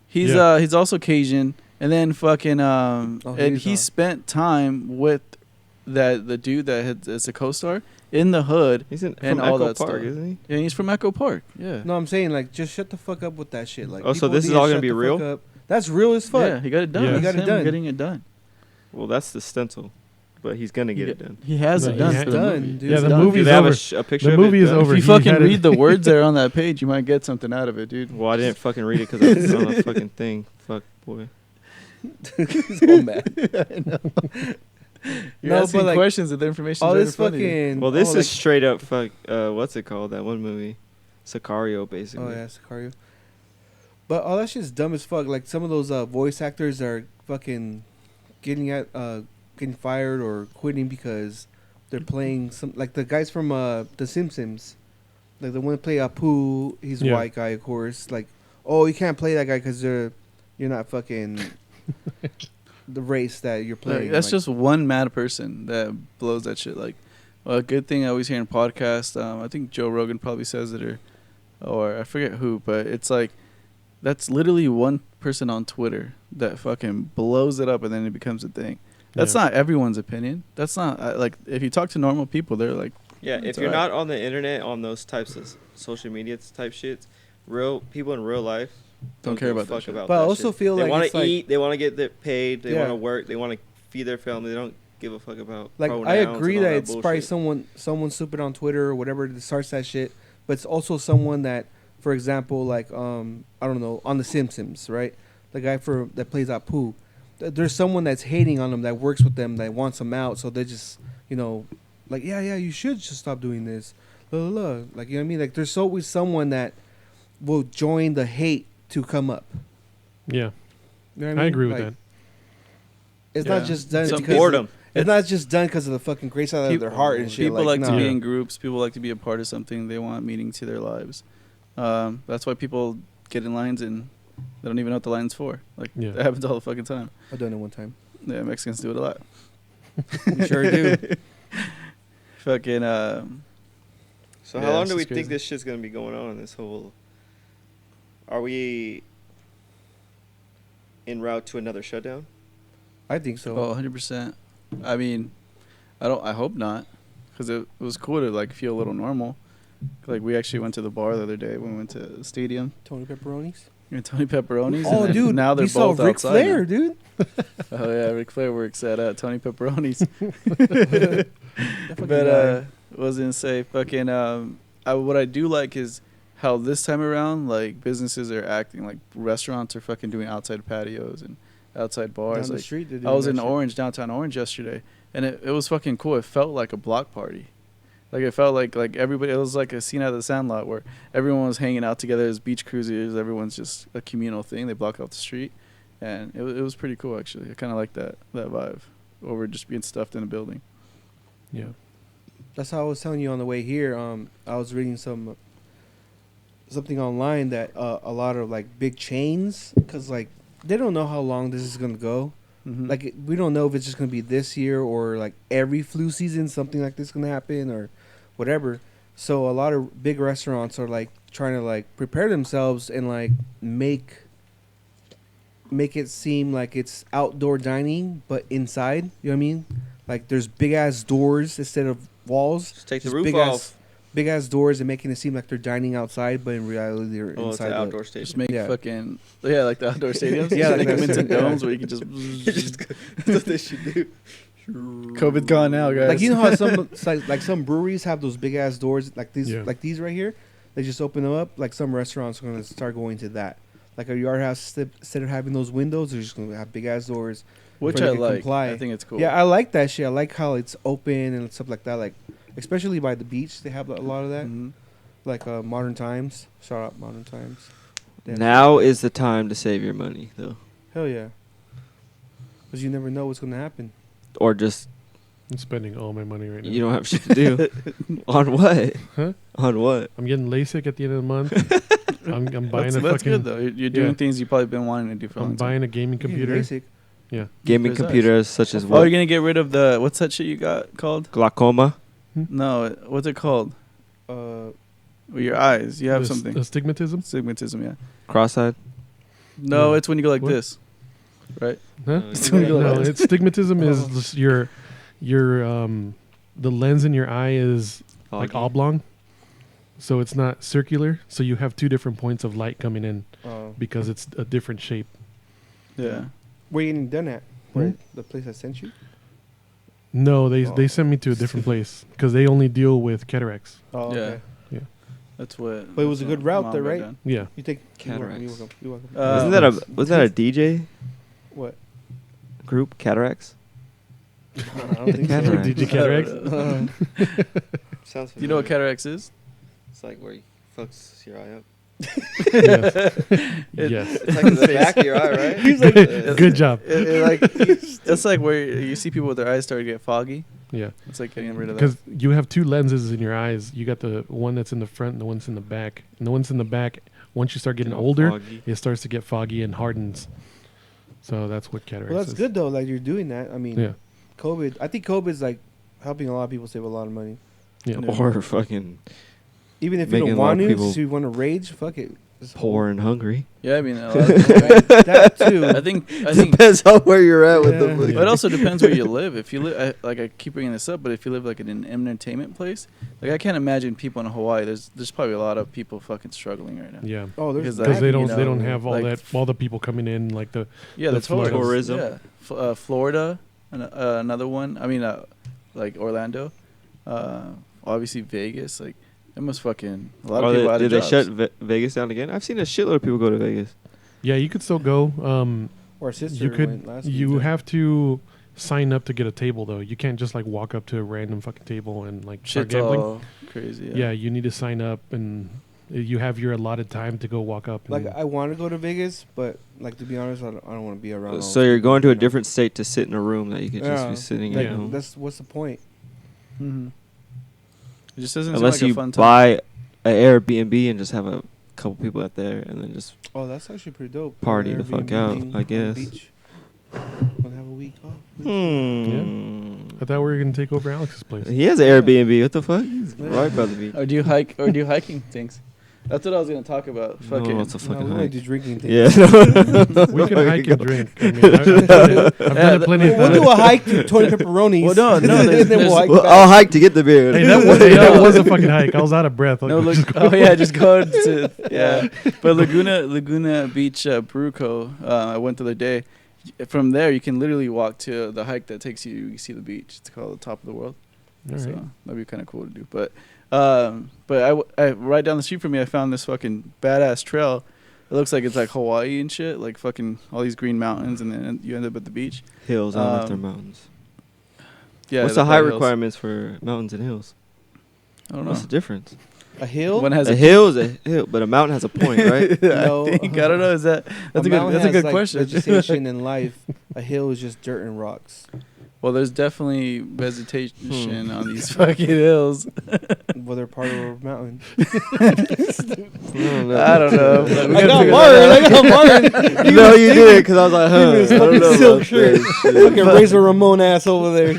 he's also Cajun, and then fucking and he he's spent time with the dude that is a co-star in the hood. He's in, And from all Echo that Park, stuff. isn't he? Yeah, he's from Echo Park. Yeah. No, I'm saying like just shut the fuck up with that shit. Like, Oh, so people this is need to all gonna shut be the real? fuck up. That's real as fuck. Yeah, he got it done. Yeah. That's He got it him done. getting it done. Well, that's the stencil. But he's going to get it done. He has No, it he done. had- for the done, movie. dude. Yeah, the done. Do movie's they have over. a picture The of it movie is done? over. If you He fucking had it- read the words there on that page, you might get something out of it, dude. Well, I didn't fucking read it because I was on a fucking thing. Fuck, boy. He's all mad. You're No, asking but, like, questions with the information. All right this in front of you. fucking. Well, this oh, is straight up fuck. What's it called? That one movie, Sicario, basically. Oh yeah, Sicario. But all that shit's dumb as fuck. Like some of those voice actors are fucking getting fired or quitting because they're playing some like the guys from The Simpsons, like the one that play Apu. He's a Yeah. white guy, of course. Like, oh, you can't play that guy because you're not fucking the race that you're playing. That's like, just one mad person that blows that shit. Like, a good thing I always hear in podcasts. I think Joe Rogan probably says it, or I forget who, but it's like that's literally one person on Twitter that fucking blows it up, and then it becomes a thing. That's Yeah. not everyone's opinion. That's not like if you talk to normal people, they're like, Yeah, It's if you're alright. not on the internet on those types of social media type shits, real people in real life Don't care give a about that fuck shit. about But I that also shit. feel they like want it's to like- eat, they want to get paid, they Yeah. want to work, they want to feed their family. They don't give a fuck about Like I pronouns agree and all that it's probably bullshit. someone stupid on Twitter or whatever that starts that shit, but it's also someone that, for example, like I don't know, on The Simpsons, right? The guy that plays Apu, there's someone that's hating on him that works with them that wants him out, so they just like yeah you should just stop doing this, la, la, la. Like, you know what I mean? Like there's always someone that will join the hate to come up. Yeah, You know what I mean? I agree with Like, that. It's Yeah. not just done Some because boredom. It's not just done because of the fucking grace out of their heart and shit. People like to nah. be Yeah. in groups. People like to be a part of something. They want meaning to their lives. That's why people get in lines and they don't even know what the line's for. Like, Yeah. that happens all the fucking time. I've done it one time. Yeah, Mexicans do it a lot. We sure do. Fucking, So Yeah, how long this do we is think crazy. this shit's gonna be going on? This whole, are we en route to another shutdown? I think so. oh, 100%. I mean, I hope not. Because it was cool to, like, feel a little normal. Like, we actually went to the bar the other day when we went to the stadium. Tony Pepperonis. And Tony Pepperoni's. Oh, and then dude. now they're we saw both Ric outside Flair, now. dude. Oh, yeah, Ric Flair works at Tony Pepperoni's. That fucking But guy. was gonna say fucking what I do like is how this time around, like, businesses are acting like restaurants are fucking doing outside patios and outside bars. down the Like, street. they're I doing was that in shit. Orange, downtown Orange yesterday, and it was fucking cool. It felt like a block party. Like, it felt like everybody, it was like a scene out of The Sandlot where everyone was hanging out together as beach cruisers. Everyone's just a communal thing. They block off the street, and it was pretty cool, actually. I kind of like that vibe over just being stuffed in a building. Yeah, That's how I was telling you on the way here. I was reading something online that a lot of like big chains, because like they don't know how long this is gonna go. Mm-hmm. Like we don't know if it's just gonna be this year or like every flu season something like this is gonna happen or whatever. So a lot of big restaurants are like trying to like prepare themselves and like make it seem like it's outdoor dining but inside. You know what I mean? Like there's big ass doors instead of walls. Just take the Just roof big off. Big ass doors and making it seem like they're dining outside, but in reality they're Oh, it's inside. an the- outdoor stadium. Just make Yeah. fucking like the outdoor stadiums. Yeah, like make them that into shit. domes where you can just. That's what they should do. COVID gone now, guys. Like, you know how some like some breweries have those big ass doors like these Yeah. like these right here. They just open them up. Like some restaurants are gonna start going to that. Like a yard house, instead of having those windows, they're just gonna have big ass doors. which for I they can like. comply. I think it's cool. Yeah, I like that shit. I like how it's open and stuff like that. Like especially by the beach, they have a lot of that. Mhm. Like Modern Times. Shout out Modern Times. They have- Now is the time to save your money, though, hell yeah. Because you never know what's gonna happen. or just I'm spending all my money right now. You don't have shit to do. On what? Huh? On what? I'm getting LASIK at the end of the month. I'm buying that's fucking. good though. You're doing things you've probably been wanting to do for a I'm long time. buying a gaming computer. Basic. Yeah. Gaming Precise. computers such as Oh, what? you're gonna get rid of the what's that shit you got called? Glaucoma. No, what's it called? Uh, With your eyes, you have The something. Astigmatism? Astigmatism, yeah. Cross-eyed. No, Yeah. it's when you go like What? this, right? Huh? It's when you go like No, this. it's astigmatism is just your the lens in your eye is like Foggy. oblong, so it's not circular. So you have two different points of light coming in because it's a different shape. Yeah. where you getting done at? Hmm? Where the place I sent you? No, they Oh. sent me to a different place because they only deal with cataracts. Oh, Yeah. okay. That's what. But it was a that's good what route Mom there, got right? done. Yeah, You take Cataracts. You're welcome. You're welcome. Wasn't that a DJ What? group? Cataracts. I don't think so. Cataracts. Did you cataracts? Sounds. Do you know what cataracts is? It's like where you fucks your eye up. yes. Yes. It's like in the back of your eye, right? He's like, Good job. It's like where you see people with their eyes start to get foggy. Yeah, It's like getting rid of that. because you have two lenses in your eyes. You got the one that's in the front and the one's in the back. And the one's in the back, once you start getting older, Foggy. it starts to get foggy and hardens. So that's what cataracts well, that's is. good though. Like you're doing that. I mean, Yeah. COVID. I think COVID's like helping a lot of people save a lot of money. Yeah. Yeah. Or fucking Even if you Making don't a lot want of to, people if you want to rage, fuck it. Just poor and hungry. Yeah, I mean, a lot of people, right? that too. I think Depends on where you're at with Yeah. the. Yeah. It also depends where you live. If you live, like I keep bringing this up, but if you live like in an entertainment place, like I can't imagine people in Hawaii. There's probably a lot of people fucking struggling right now. Yeah. Oh, there's Because that, Because they you don't know. they don't have all like that all the people coming in like the Yeah, The the tourists. tourism. Yeah, Florida, another one. I mean, like Orlando, obviously Vegas. Like, it must fucking a lot of people out Did of they jobs. shut Vegas down again? I've seen a shitload of people go to Vegas. yeah you could still go. Our sister You could went last you week. have to sign up to get a table though. You can't just like walk up to a random fucking table and like start Shit's gambling. all crazy. Yeah, you need to sign up and you have your allotted time to go walk up. Like And I want to go to Vegas, but like to be honest, I don't want to be around. all So those you're people, going to you a know? different state to sit in a room that you could just Yeah. be sitting Like, at home. that's what's the point? Mm-hmm. It just doesn't Unless seem you like a fun time. buy an Airbnb and just have a couple people out there and then just Oh, that's actually pretty dope. Party An the fuck Airbnb out, thing I on the guess. beach. Wanna have a week off? I thought we were gonna take over Alex's place. He has an Airbnb. What the fuck? He's right by the beach. Or do you hike? Or do you hiking things? That's what I was gonna talk about. No, Fucking. what's a No, fucking we might hike? do drinking things. Yeah. We can hike and drink. I mean, I've done it plenty of We'll times. do a hike to Tony Pepperoni's. Well, no, and there's- then we'll hike Well, back. I'll hike to get the beer. Hey, that was a fucking hike. I was out of breath. No, Like, look. Oh yeah, just go to yeah. But Laguna Beach Brew Co. I went the other day. From there, you can literally walk to the hike that takes you. You see the beach. It's called the Top of the World. all So right. that'd be kind of cool to do. But I right down the street from me, I found this fucking badass trail. It looks like it's like Hawaii and shit, like fucking all these green mountains, and then you end up at the beach. Hills. I don't know if they're mountains. Yeah. What's the the height hills. requirements for mountains and hills? I don't know. What's the difference? A hill? One has A hill is a hill, but a mountain has a point, right? No. I think I don't know. Is that that's a good mountain that's a has, good like, question. Vegetation in life. A hill is just dirt and rocks. Well, there's definitely vegetation on these fucking hills. Well, they're part of a mountain. I don't know. I don't know. Like, we I gotta got figure Martin. that I got Martin. No, you did because I was like, huh? his I don't fucking know silk about shirt. that shit. Fucking Razor Ramon ass over there.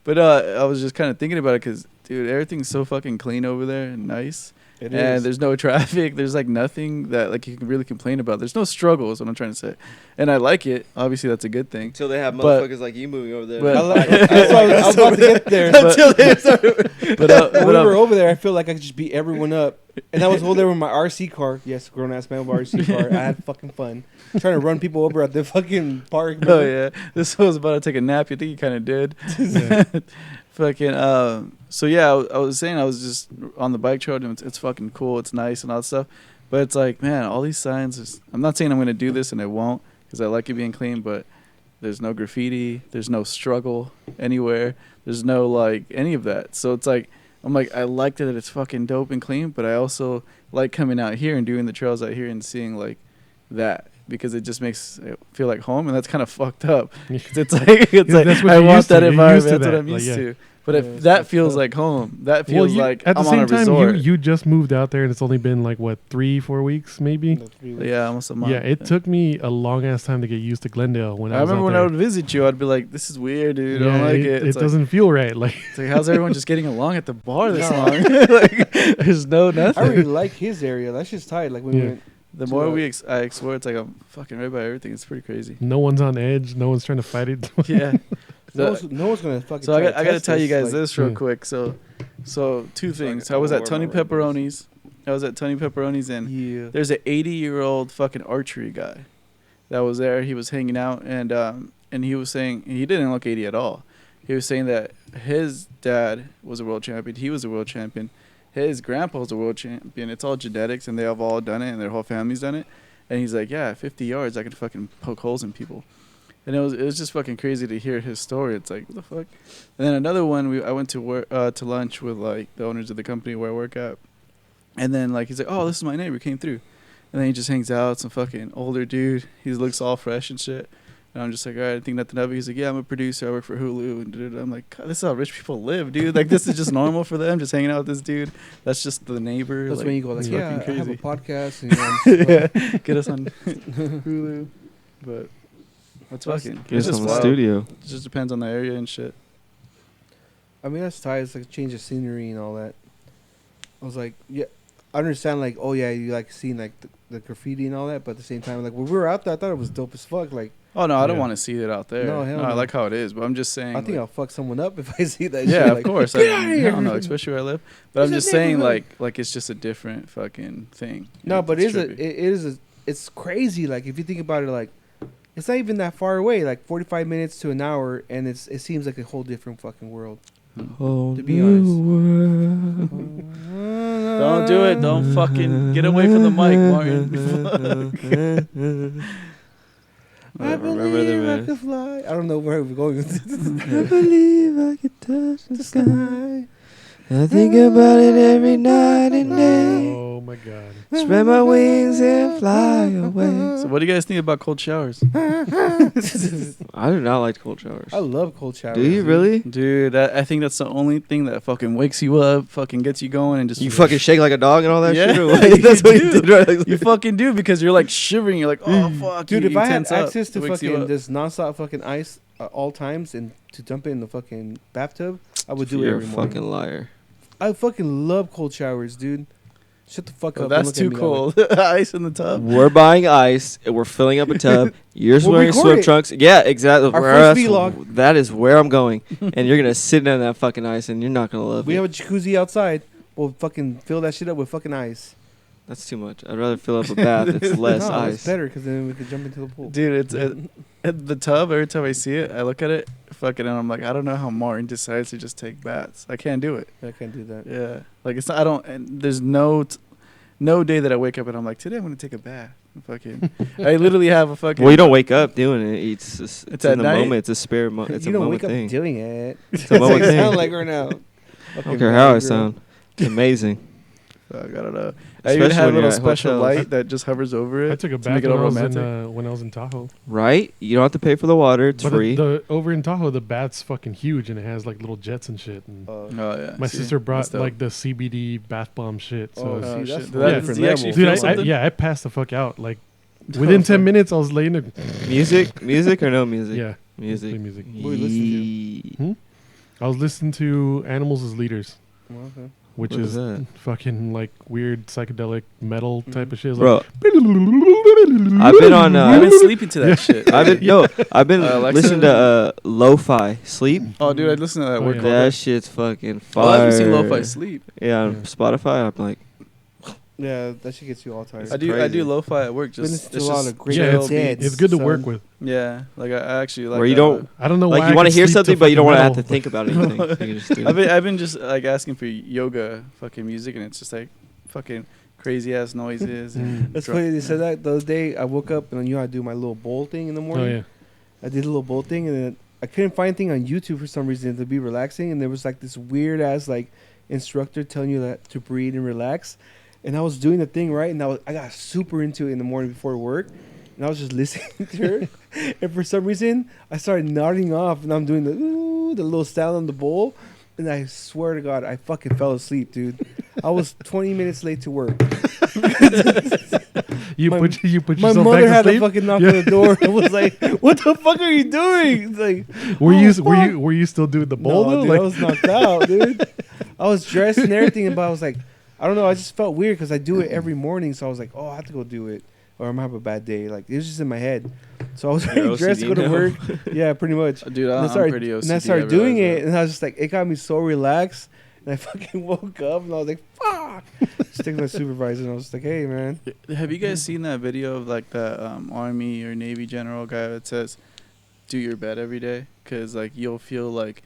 But I was just kind of thinking about it because, dude, everything's so fucking clean over there and nice. It And is. there's no traffic. There's like nothing that like you can really complain about. There's no struggle is what I'm trying to say. And I like it. Obviously, that's a good thing. Until they have But- motherfuckers like you moving over there. but- That's why I was about to get there. Until they start. But When we were over there, I feel like I could just beat everyone up. And I was over there with my RC car. Yes, grown ass man with RC car. I had fucking fun. Trying to run people over at the fucking park. Oh yeah, this was about to take a nap. You think you kind of did? Yeah. Fucking. So yeah, I was saying I was just on the bike trail and it's fucking cool. It's nice and all that stuff. But it's like, man, all these signs. I'm not saying I'm gonna do this and I won't because I like it being clean. But there's no graffiti. There's no struggle anywhere. There's no like any of that. So it's like I'm like I like that it's fucking dope and clean. But I also like coming out here and doing the trails out here and seeing like that. because it just makes it feel like home, and that's kind of fucked up. It's like that's what I you're want used to. that You're environment. used to That's what that. I'm used Like, yeah. to. But Yeah, if it's that fucked feels up. like home, that feels like at the I'm on same a time, resort. you just moved out there, and it's only been like what 3-4 weeks, maybe. Yeah, almost a month. Yeah, it took me a long ass time to get used to Glendale when I I was remember out when there. I would visit you, I'd be like, "This is weird, dude. I Yeah, don't like it." It doesn't feel right. Like, It's like, how's everyone just getting along at the bar this No. long? Like, there's no nothing. I really like his area. That's just tight. Like when we Yeah. went. The to more a- I explore, it's like I'm fucking right by everything. It's pretty crazy. no one's on edge. No one's trying to fight it. Yeah. No one's gonna fucking. So I try got to test tell you guys like, this real Hmm. quick. So two like things. a I was at couple Tony more rainbows. Pepperoni's, and Yeah. there's an 80-year-old fucking archery guy that was there. He was hanging out, and he was saying he didn't look 80 at all. He was saying that his dad was a world champion. He was a world champion. His grandpa was a world champion. It's all genetics, and they have all done it, and their whole family's done it. And he's like, yeah, 50 yards, I could fucking poke holes in people. And it was just fucking crazy to hear his story. It's like, what the fuck? And then another one, I went to lunch with like the owners of the company where I work at. And then like he's like, oh, this is my neighbor, came through. And then he just hangs out, some fucking older dude. He looks all fresh and shit. And I'm just like, all right, I think nothing of it. He's like, yeah, I'm a producer. I work for Hulu. And da-da-da. I'm like, God, this is how rich people live, dude. Like, this is just normal for them, just hanging out with this dude. That's just the neighbor. That's like, when you go like, it's yeah, fucking I have a crazy. podcast. And, Yeah, get us on Hulu. But that's fucking. Get It's us just on the wild. studio. It just depends on the area and shit. I mean, that's tight. It's like a change of scenery and all that. I was like, yeah, I understand. Like, oh yeah, you like seeing like the graffiti and all that, but at the same time, like when we were out there, I thought it was dope as fuck. Like, Oh no, I don't Yeah. want to see it out there. No, hell I no. like how it is, but I'm just saying. I think like, I'll fuck someone up if I see that. yeah, shit. of Like, course. Get out of here! I don't know, especially where I live. But It's I'm a just saying, neighborhood. like it's just a different fucking thing. No, but it trippy. is it's crazy. Like if you think about it, like it's not even that far away. Like 45 minutes to an hour, and it seems like a whole different fucking world. Oh, To be honest. Don't do it. Don't fucking get away from the mic, Martin. I Remember the believe I man. could fly. I don't know where we're going with this. I believe I could touch the sky. Sky. I think about it every night and day. Oh my god. Spread my wings and fly away. So what do you guys think about cold showers? I do not like cold showers. I love cold showers. Do you dude. really? Dude, I think that's the only thing that fucking wakes you up, fucking gets you going, and just You fucking shake like a dog and all that Yeah, shit? Or what? you That's what do. you did, right? you fucking do, because you're like shivering. You're like, oh fuck, Dude, you, if you I had tense up. access to It wakes you fucking up. this nonstop fucking ice at all times and to jump in the fucking bathtub, I would do it You're every a morning. fucking liar. I fucking love cold showers, dude. Shut the fuck Oh, up. that's Don't too look at me that way. cold. Ice in the tub. We're buying ice and we're filling up a tub. You're We'll wearing record swim it. trunks. Yeah, exactly. Our Where first else- vlog. That is where I'm going. And you're gonna sit down that fucking ice and you're not gonna love We it. have a jacuzzi outside. We'll fucking fill that shit up with fucking ice. That's too much. I'd rather fill up a bath. It's less no, ice. it's better because then we could jump into the pool. Dude, it's at the tub. Every time I see it, I look at it, fucking, and I'm like, I don't know how Martin decides to just take baths. I can't do it. I can't do that. Yeah, like it's not. I don't. And there's no day that I wake up and I'm like, today I'm gonna take a bath. Fucking, I literally have a fucking. Well, you don't wake up doing it. It's It's in at the night. moment. It's a spare moment. It's you a don't moment wake thing. up doing it. It's a moment That's what it thing. sound like right now. I don't care how I sound. It's amazing. Fuck, I don't know. I even Especially had a when you're little at special hotels. light that just hovers over it. I took a to make bath it all when I was in Tahoe. Right? You don't have to pay for the water. It's But free. the over in Tahoe, the bath's fucking huge and it has like little jets and shit. And Oh yeah. my see? sister That's brought dope. like the CBD bath bomb shit. So Oh, it's- see, shit. that's Did that- different did you actually level. feel dude, I, something? yeah, I passed the fuck out. Like within 10 minutes, I was laying there. Music or no music? Yeah, Music. play music. What were you listening I was listening to Animals as Leaders, Okay. which What is is that? fucking like weird psychedelic metal type of shit. It's Bro, like, I've been on. I've been sleeping to that shit. I've been Alexa? listening to lo-fi sleep. Oh, dude, I listened to that Oh, work. yeah. all That day. shit's fucking Oh, fire. I haven't seen lo-fi sleep. Yeah, on Yeah. Spotify. I'm like, Yeah, that shit gets you all tired. I do crazy. lo-fi at work. Been Just listening it's to a lot just of great yeah, chill it's, Dead, it's good to son. work with. Yeah, like I actually like. where you don't I don't know why. like you want to hear something, but you don't want to have to metal. think about anything. You can just do it. I've been just like asking for yoga fucking music, and it's just like fucking crazy ass noises. And That's funny they said that the other day. I woke up and I knew I do my little bowl thing in the Oh morning. yeah. I did a little bowl thing and then I couldn't find anything on YouTube for some reason to be relaxing. And there was like this weird ass like instructor telling you that to breathe and relax. And I was doing the thing right, and I got super into it in the morning before work. And and I was just listening to her, and for some reason I started nodding off, and I'm doing the little sound on the bowl, and I swear to God, I fucking fell asleep, dude. I was 20 minutes late to work. You put My yourself mother back had to to sleep. fucking knock on the door and was like, "What the fuck are you doing?" It's like, Were you still doing the bowl? no, though? dude, I was knocked out, dude. I was dressed and everything, but I was like, I don't know. I just felt weird because I do it every morning, so I was like, oh, I have to go do it, or I'm gonna have a bad day. Like it was just in my head, so I was You're dressed to go to OCD work. Yeah, pretty much. Dude, And I'm pretty OCD. and I started doing it, and I was just like, it got me so relaxed, and I fucking woke up, and I was like, fuck. Just texted my supervisor, and I was just like, hey, man. Have you guys seen that video of like the Army or Navy general guy that says, "Do your bed every day"? Because like you'll feel like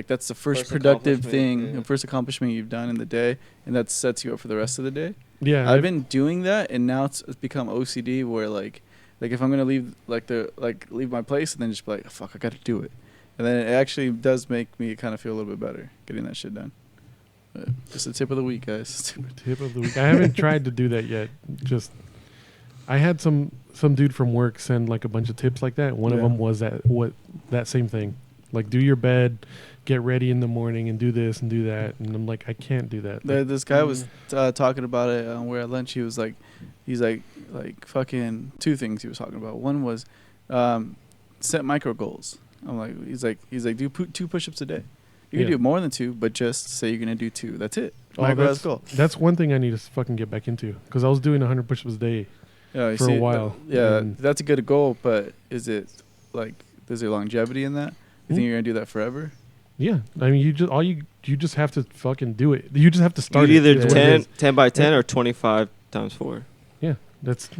that's the first productive thing, the first accomplishment you've done in the day, and that sets you up for the rest of the day. Yeah, I've been doing that, and now it's become OCD where like if I'm gonna leave leave my place and then just be like, fuck, I gotta do it, and then it actually does make me kind of feel a little bit better getting that shit done. But just a tip of the week, guys. Tip of the week. I haven't tried to do that yet. Just I had some dude from work send like a bunch of tips like that. One of them was that same thing, like do your bed, get ready in the morning, and do this and do that. And I'm like, I can't do that. This guy was talking about it. We're at lunch. He's like fucking two things he was talking about. One was set micro goals. I'm like, he's like do 2 push-ups a day. You can do more than 2, but just say you're gonna do 2. That's it. That's one thing I need to fucking get back into, because I was doing 100 push-ups a day for a while. That's a good goal, but is it like, is there longevity in that? You think you're gonna do that forever? Yeah, I mean, you just have to fucking do it. You just have to start. You either 10 by 10 or 25 times 4.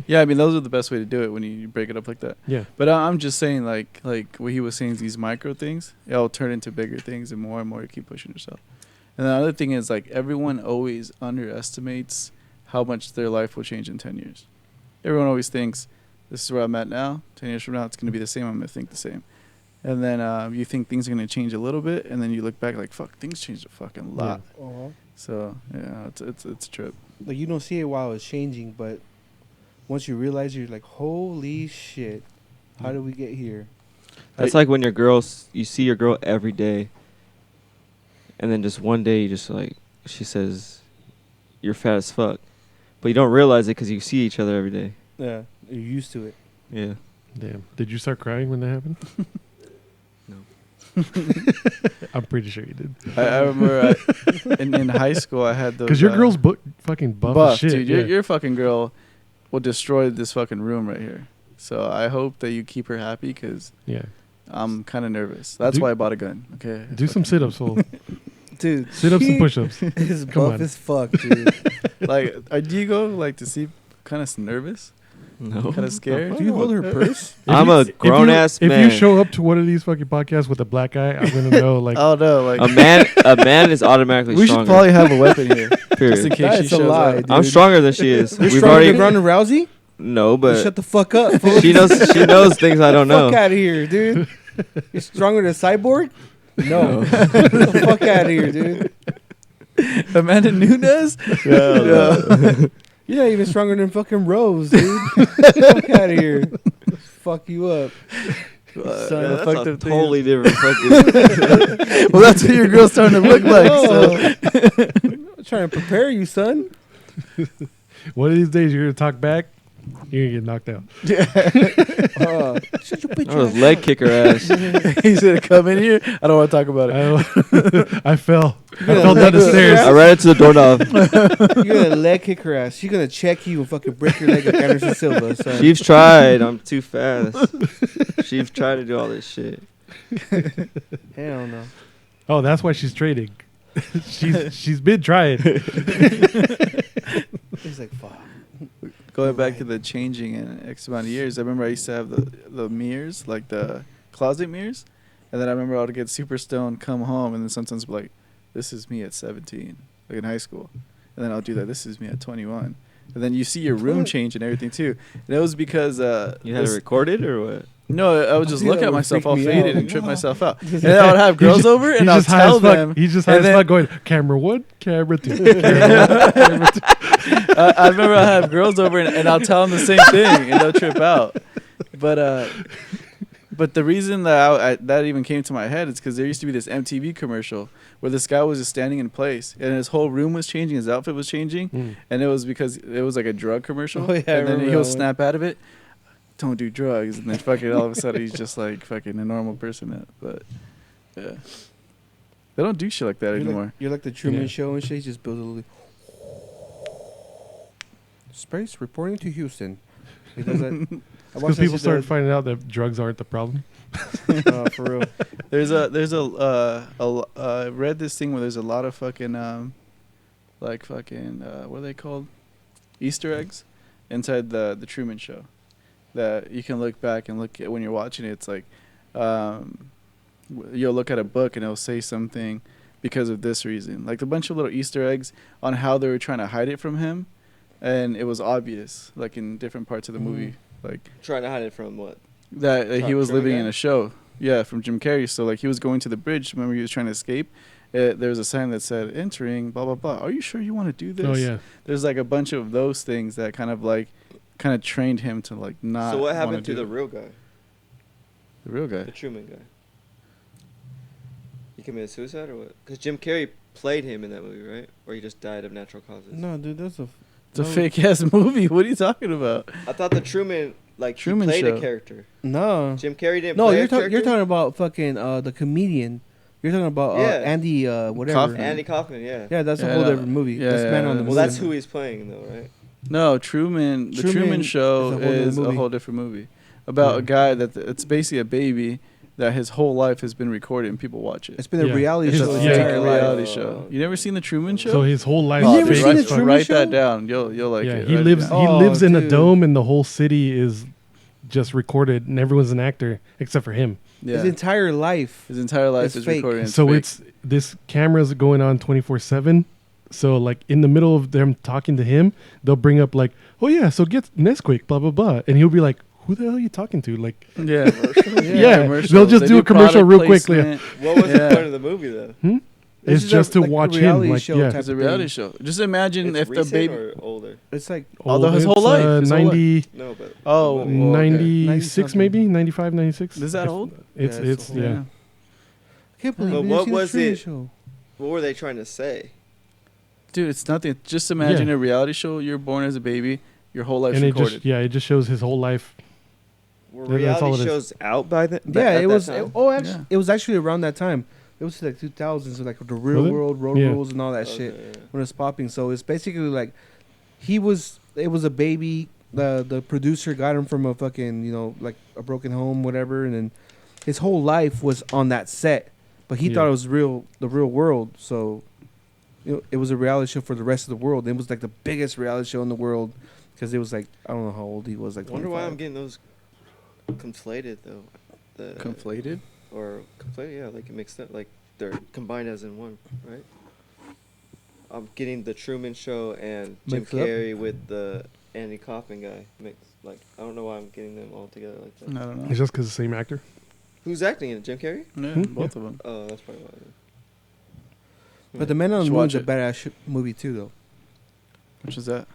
Yeah, I mean, those are the best way to do it when you break it up like that. Yeah, but I'm just saying, like what he was saying is these micro things, it'll turn into bigger things, and more you keep pushing yourself. And the other thing is, like, everyone always underestimates how much their life will change in 10 years. Everyone always thinks, this is where I'm at now. 10 years from now, it's going to be the same. I'm going to think the same. And then you think things are going to change a little bit, and then you look back like, fuck, things changed a fucking lot. Yeah. Uh-huh. So, yeah, it's a trip. Like, you don't see it while it's changing, but once you realize, you're like, holy shit, how did we get here? That's like when you see your girl every day, and then just one day you just like, she says, you're fat as fuck. But you don't realize it because you see each other every day. Yeah, you're used to it. Yeah. Damn. Did you start crying when that happened? No. I'm pretty sure you did. I remember in high school I had those. Because your girl's fucking buff as shit. Dude. Your fucking girl will destroy this fucking room right here. So I hope that you keep her happy, because I'm kind of nervous. That's why I bought a gun. Okay. Do some sit-ups, fool. Dude, sit-ups and push-ups. Is buff as fuck, dude. Like, do you go like to see kind of nervous? No. Kind of scared? Do you hold her purse? I'm a grown-ass man. If you show up to one of these fucking podcasts with a black eye, I'm going to know, like... Oh, no. Like, a man is automatically we stronger. should probably have a weapon here. Period. Just in case she shows up. Dude. I'm stronger than she is. You're stronger than Ronda Rousey? No, but... Shut the fuck up, fool. She knows things I don't know. Fuck out of here, dude. You're stronger than Cyborg? No. Get the fuck out of here, dude. Amanda Nunes? Yeah. You're not even stronger than fucking Rose, dude. Fuck out of here. Fuck you up. Son, That's fucked a up totally different fucking... Well, that's what your girl's starting to look like. So. I'm trying to prepare you, son. One of these days, you're going to talk back, you're going to get knocked out. Shut your bitch I was leg kicker ass. He's going to come in here. I don't want to talk about it. I fell. I fell down the stairs. I ran into the doorknob. You're going to leg kick her ass. She's going to check you and fucking break your leg like Anderson Silva, son. She's tried. I'm too fast. She's tried to do all this shit. Hell no. Oh, that's why she's trading. she's been trying. He's like, fuck. Going back to the changing in X amount of years, I remember I used to have the mirrors, like the closet mirrors. And then I remember I would get super stoned, come home, and then sometimes be like, this is me at 17, like in high school. And then I'll do that, this is me at 21. And then you see your room change and everything too. And it was because... you had it recorded or what? No, I would just look that at would myself freak all me faded out. and trip myself out. And then I would have girls over and I'll tell them. He's just high as fuck going, camera 1, camera 2. I remember I have girls over and I'll tell them the same thing and they'll trip out. But the reason that that even came to my head is because there used to be this MTV commercial where this guy was just standing in place and his whole room was changing, his outfit was changing, and it was because it was like a drug commercial. Oh, yeah, and then he'll snap out of it, don't do drugs, and then fucking all of a sudden he's just like fucking a normal person. But yeah, they don't do shit like that anymore. You're like the Truman Show and shit. He just builds a little space reporting to Houston. He does that. Because people started finding out that drugs aren't the problem. For real. I read this thing where there's a lot of fucking what are they called? Easter eggs inside the Truman Show that you can look back and look at when you're watching it. It's like you'll look at a book and it'll say something because of this reason, like a bunch of little Easter eggs on how they were trying to hide it from him, and it was obvious, like in different parts of the movie. Like trying to hide it from what? That he was living in a show. Yeah, from Jim Carrey. So like he was going to the bridge. Remember he was trying to escape. There was a sign that said entering blah blah blah. Are you sure you want to do this? Oh yeah. There's like a bunch of those things that kind of trained him to like not. So what happened to the real guy? The real guy. The Truman guy. He committed suicide or what? Because Jim Carrey played him in that movie, right? Or he just died of natural causes. No, dude, it's a fake ass movie. What are you talking about? I thought the Truman Truman he played Show. a character. No. Jim Carrey didn't No, play you're a character? you're talking about fucking the comedian. You're talking about Andy whatever. Kaufman. Andy Kaufman, yeah. Yeah, that's a whole different movie. Yeah, That's Man on the yeah. Moon. Well, that's who he's playing, though, right? No, Truman. The Truman Show is a whole different movie about a guy that it's basically a baby that his whole life has been recorded and people watch it. It's been a reality show. Yeah. It's a a reality show. You never seen the Truman Show? So his whole life. You never seen the Truman Write Show? that down. You'll like it. He Write lives. it down. He lives in a dude. dome, and the whole city is just recorded, and everyone's an actor except for him. Yeah. His entire life. His entire life It's is fake. recorded. And So fake. it's this camera's going on 24/7. So like in the middle of them talking to him, they'll bring up like, "Oh yeah, so get Nesquik, blah blah blah," and he'll be like, "Who the hell are you talking to?" Like, yeah, yeah, they'll just do a commercial real quickly. What was the point of the movie, though? It's just to watch him. Like, yeah, it's a reality show. Just imagine It's if the baby. or older? It's like Although his whole life, his whole 90, No, but... Oh, well, 96 maybe, 95, 96. Is that old? It's old. yeah. I can't believe But you what didn't see the was Truman it? Show. What were they trying to say? Dude, it's nothing. Just imagine a reality show. You're born as a baby. Your whole life's And it recorded. just it just shows his whole life. Were That's all it reality is. shows out by then? Yeah, it was. Time? It was actually around that time. It was like 2000s, so like the real Was it? world road Yeah. rules and all that shit Okay, yeah. when it was popping. So it's basically like it was a baby. The producer got him from a fucking like a broken home, whatever, and then his whole life was on that set, but he thought it was the real world. So it was a reality show for the rest of the world. It was like the biggest reality show in the world because it was like I don't know how old he was. Like I wonder why 25. I'm getting those conflated though. Conflated? Or conflated, yeah, like it mixed up, like they're combined as in one, right? I'm getting the Truman Show and Jim Mixed up? Carrey with the Andy Kaufman guy mixed. Like I don't know why I'm getting them all together like that. I don't know. It's just because the same actor. Who's acting in it? Jim Carrey? Yeah, both of them. Oh, that's probably why. But the Man on the Should Moon is watch a badass movie too, though. Which is that?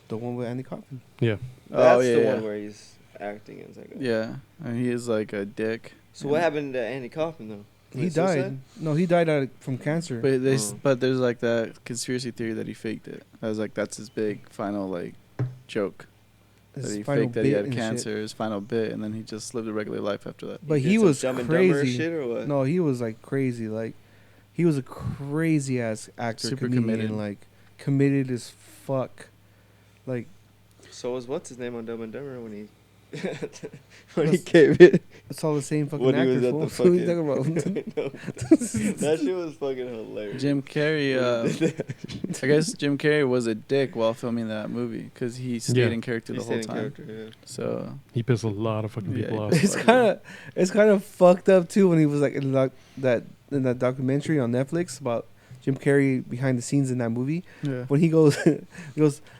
The one with Andy Kaufman. Yeah. That's yeah, the yeah. one where he's acting as like a... Yeah, and he is like a dick. So what happened to Andy Kaufman though? He Committed died. suicide? No, he died from cancer. But Oh. but there's like that conspiracy theory that he faked it. I was like, that's his big final like joke. His That he final faked that he bit had and cancer, shit. his final bit, and then he just lived a regular life after that. But did he some was Dumb and Dumber crazy. shit or what? No, he was like crazy. Like he was a crazy ass actor, Super comedian, committed. like committed as fuck. Like So was what's his name on Dumb and Dumber when he when he gave it? it's all the same fucking When he actor. was at fool. the What are you talking about? No. That shit was fucking hilarious. Jim Carrey, I guess Jim Carrey was a dick while filming that movie because he stayed in character He the whole stayed in time. character, yeah. So He pissed a lot of fucking people Yeah, off. It's kind of fucked up too when he was like in that documentary on Netflix about Jim Carrey behind the scenes in that movie. yeah, When he goes,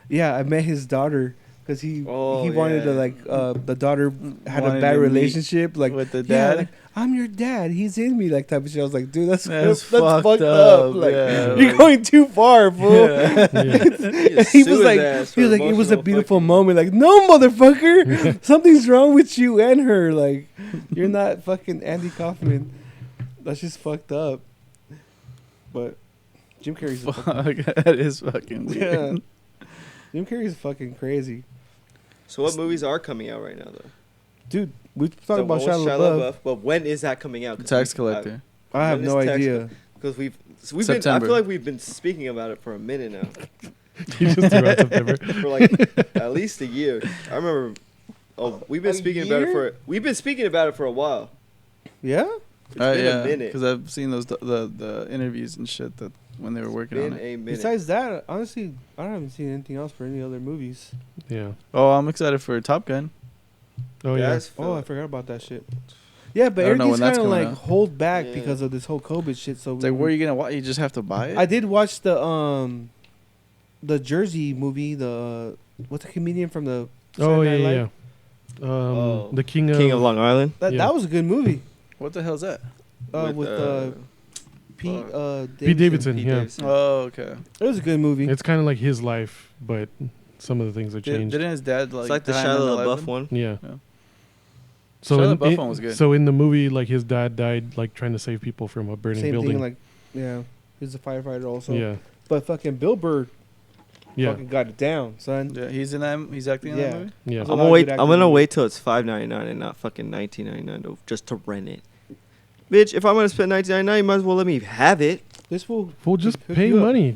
yeah, I met his daughter because he Oh, wanted to yeah. like the daughter had Wanted a bad to meet relationship like with the yeah, dad. like, I'm your dad, he's in me, like type of shit. I was like, dude, that's fucked fucked up. up, Like yeah, you're like- going too far, fool. Yeah. Yeah. He was like it was a beautiful moment. Like, no, motherfucker, something's wrong with you and her. Like, you're not fucking Andy Kaufman. That's just fucked up. But Jim Carrey's a fucking, Fuck, that is fucking weird. yeah. Jim Carrey's fucking crazy, So what movies are coming out right now, though? dude. We talked The about one with Shia LaBeouf. but when is that coming out? The Tax Collector. I have when no is Tax idea. Because we've been. I September. feel like we've been speaking about it for a minute now, You just threw out September. for like at least a year. I remember. Oh, we've been A speaking about it year? We've been speaking about it for a while. Yeah. It's been Yeah, a minute. because I've seen those the interviews and shit that when they were working on Been it. a minute. Besides that, honestly, I haven't seen anything else for any other movies. Yeah. Oh, I'm excited for Top Gun. Oh yeah. That's Oh, I Phil. forgot about that shit. Yeah, but I don't know everything's when that's kind of coming like out. hold back Yeah. because of this whole COVID shit. So It's like, where are you gonna watch? You just have to buy it. I did watch the Jersey movie. The what's the comedian from the Oh Saturday yeah, Night yeah. Live? Oh. The King King of Long Island. That Yeah. that was a good movie. What the hell's that? With Pete Pete Davidson. Pete Yeah. Davidson. Oh, okay. It was a good movie. It's kind of like his life, but some of the things have changed. Didn't his dad like? It's like the die Shia in LaBeouf 9/11? one. Yeah. Yeah. So Shia in, LaBeouf one was good. so in the movie, like his dad died, like trying to save people from a burning Same building. thing. Like yeah, he's a firefighter also. yeah. But fucking Bill Burr Yeah. fucking got it down, son. Yeah, he's in that. He's acting in Yeah. that movie. Yeah. There's a I'm lot gonna of wait. good I'm actors gonna in it. wait till it's $5.99 and not fucking $19.99 just to rent it. Bitch, if I'm gonna spend $19.99, you might as well let me have it. This will Well, just hook pay you up. money.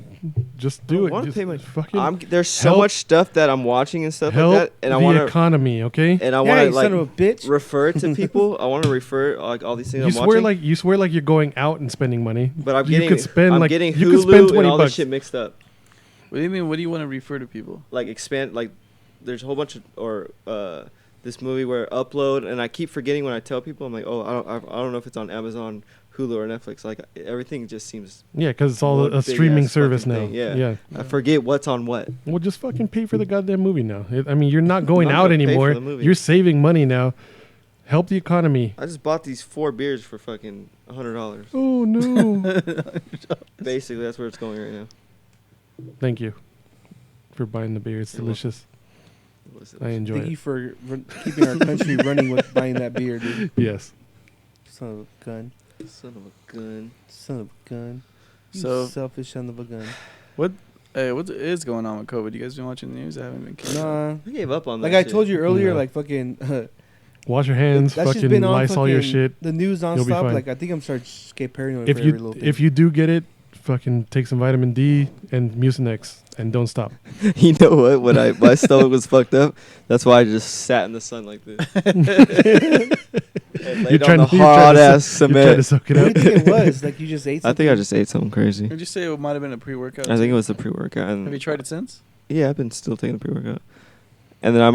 Just do I it. wanna Just pay money. Fucking There's so help- much stuff that I'm watching and stuff help like that, and I the want to economy. Okay. and I yeah, want to you son of like a bitch. refer it to people. I want to refer like all these things You I'm swear watching. like you're going out and spending money. but I'm you getting could spend I'm like getting you Hulu could spend and 20 all bucks. this shit mixed up. What do you mean? What do you want to refer to people? Like expand like there's a whole bunch of this movie where upload, and I keep forgetting when I tell people. I'm like, oh, I don't know if it's on Amazon, Hulu, or Netflix. Like everything just seems. Yeah, because it's all One a big streaming ass service fucking now. thing, yeah. Yeah. I forget what's on what. Well, just fucking pay for the goddamn movie now. I mean, you're not going I'm out gonna pay for anymore. the movie. You're saving money now. Help the economy. I just bought these 4 beers for fucking $100. Oh no! Basically, that's where it's going right now. Thank you for buying the beer. It's You're delicious. I enjoy Thank you it. for keeping our country running with buying that beer, dude. Yes. Son of a gun. Son of a gun. Son of a gun. You So- selfish son of a gun. Hey, what is going on with COVID? You guys been watching the news? I haven't been. keeping up. Nah. I gave up on that. Like I shit. told you earlier, Yeah. like fucking Wash your hands. that's just Fucking been on Lysol your fucking shit. the news You'll be nonstop. fine. Like I think I'm starting to get paranoid If for every you little thing. if you do get it, fucking take some vitamin D and Mucinex and don't stop. You know what? When my stomach was fucked up, that's why I just sat in the sun like this. And laid on the hard ass You're trying to cement. soak it what up. do you think it was? Like you just ate I something? think I just ate something crazy. Would you say it might have been a pre-workout? I think too? it was the pre-workout. Have you And tried it since? yeah, I've been still taking the pre-workout. And then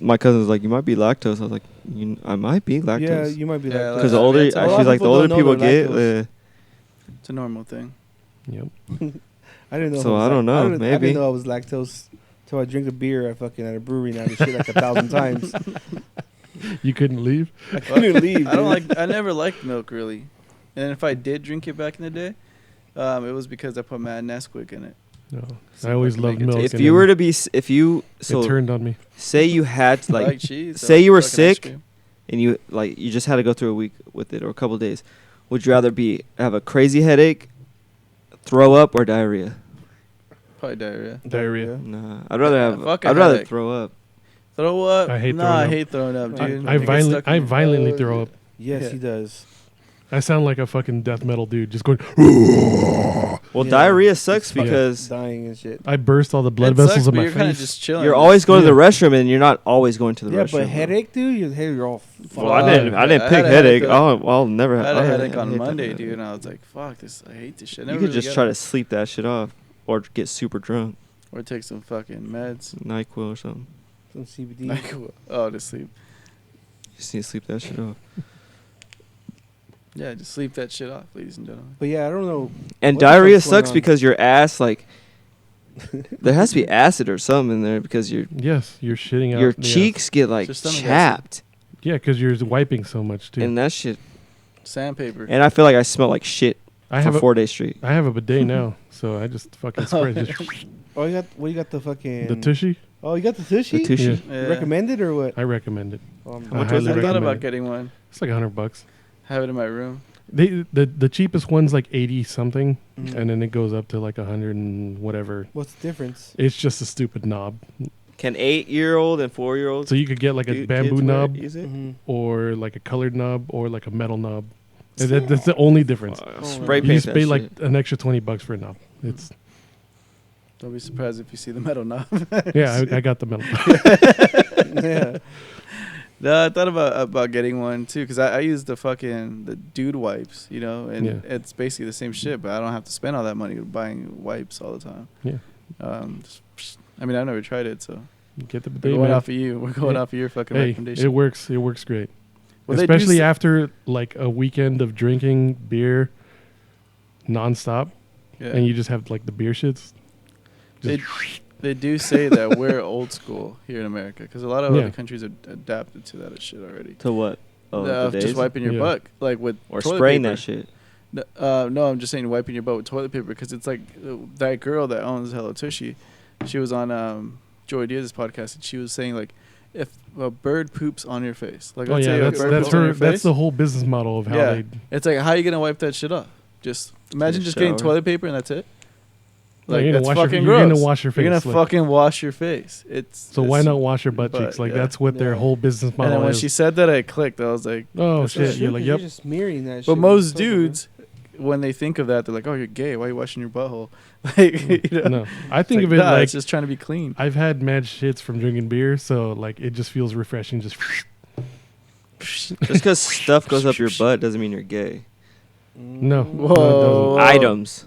my cousin was like, "You might be lactose." I was like, "I might be Yeah, lactose." you might be Yeah, like Because that. the older, It's a lot she's of like, the people older don't know people they're get, lactose. It's a normal thing. Yep. I didn't know. So if I don't know, I maybe. didn't know I was lactose till I drink a beer at fucking at a brewery now. This shit like 1,000 times. You couldn't leave. I couldn't leave. I don't dude. like. I never liked milk really, and if I did drink it back in the day, it was because I put Mad Nesquik in it. No. So I always fucking loved make it milk. taste if and you then were to be, it so turned on me. say you had to, I like, cheese. I say you were like fucking ice sick, cream. and you just had to go through a week with it or a couple days, would you rather have a crazy headache, throw up, or diarrhea? Probably diarrhea. Diarrhea. Nah, I'd rather fuck a I'd rather headache. throw up. Throw up. I hate nah, throwing I up. hate throwing up, I- dude. I It gets violently stuck in your- violently Oh, throw up. Yes, Yeah. he does. I sound like a fucking death metal dude, just going. Well, Yeah. diarrhea sucks Fucking because dying and shit. I burst all the blood It sucks, vessels in but my you're kind of face. just chilling. you're always going to the Yeah. restroom, and you're not always going to the Yeah, restroom. but headache, dude. Your head, you're all. Well, I didn't I pick had a headache. headache, I'll never I have. had a I headache on hate that Monday, headache. dude, and I was like, "Fuck this! I hate this shit." I You never could really just got try it. to sleep that shit off, or get super drunk, or take some fucking meds. NyQuil or something. Some CBD. Oh, to sleep. You just need to sleep that shit off. Yeah, just sleep that shit off, ladies and gentlemen. But yeah, I don't know. And What the diarrhea fuck's going sucks on? because your ass, like, There has to be acid or something in there because You're shitting out. your cheeks get like Just stomach chapped, Yeah, because you're wiping so much too. and that shit. Sandpaper. And I feel like I smell like shit I for have 4 days straight. I have a bidet now, so I just fucking spray just Oh, you got the fucking the tushy. Oh, you got the tushy? The tushy. Yeah. You recommend it or what? I recommend it. Oh, I I highly thought recommend about it. getting one. It's like $100. Have it in my room. The cheapest one's like 80 something, Mhm. and then it goes up to like 100 and whatever. What's the difference? It's just a stupid knob. Can 8-year-old and 4-year-olds So you could get like a bamboo knob, use it? Mm-hmm. or like a colored knob, or like a metal knob. And that's the only difference. Spray You paint just that pay shit. like an extra $20 for a knob. It's Don't be surprised if you see the metal knob. yeah, I got the metal. Yeah. No, I thought about getting one too, because I use the dude wipes, you know, and Yeah. it's basically the same shit, but I don't have to spend all that money buying wipes all the time. Yeah. I mean, I've never tried it, so Get the we're bidet, going man. off of you. We're going Yeah. off of your fucking Hey, recommendation. it works. It works great. Well, they do Especially s- after like a weekend of drinking beer nonstop, Yeah. and you just have like the beer shits. They, they do say that we're old school here in America, because a lot of Yeah. other countries are adapted to that shit already. To what? Oh, Just bidets? wiping your Yeah. butt, like with Or toilet spraying paper. that shit. No, I'm just saying wiping your butt with toilet paper, because it's like that girl that owns Hello Tushy. She was on Joey Diaz's podcast, and she was saying like, if a bird poops on your face, like Oh let's say yeah, a bird that's poops on her. your That's face, the whole business model of how Yeah. they. it's like, how are you gonna wipe that shit off? Just imagine a just getting shower. toilet paper and that's it. No, Like you're that's gonna wash fucking your, gross. You're gonna wash your face. You're gonna like- fucking wash your face. so why it's- not wash your butt cheeks? Like yeah. that's what their Yeah. whole business And model then when is. she said that, I clicked. I was like, Oh That's shit! right. You're like, yep. You're just smearing that shit. but with most soap, man. dudes, when they think of that, they're like, oh, you're gay. Why are you washing your butthole? Like, you know, No, I It's think like, of it nah, like it's just trying to be clean. I've had mad shits from drinking beer, so like it just feels refreshing. Just Just because stuff goes up your butt doesn't mean you're gay. no. Whoa. No, it doesn't. Items.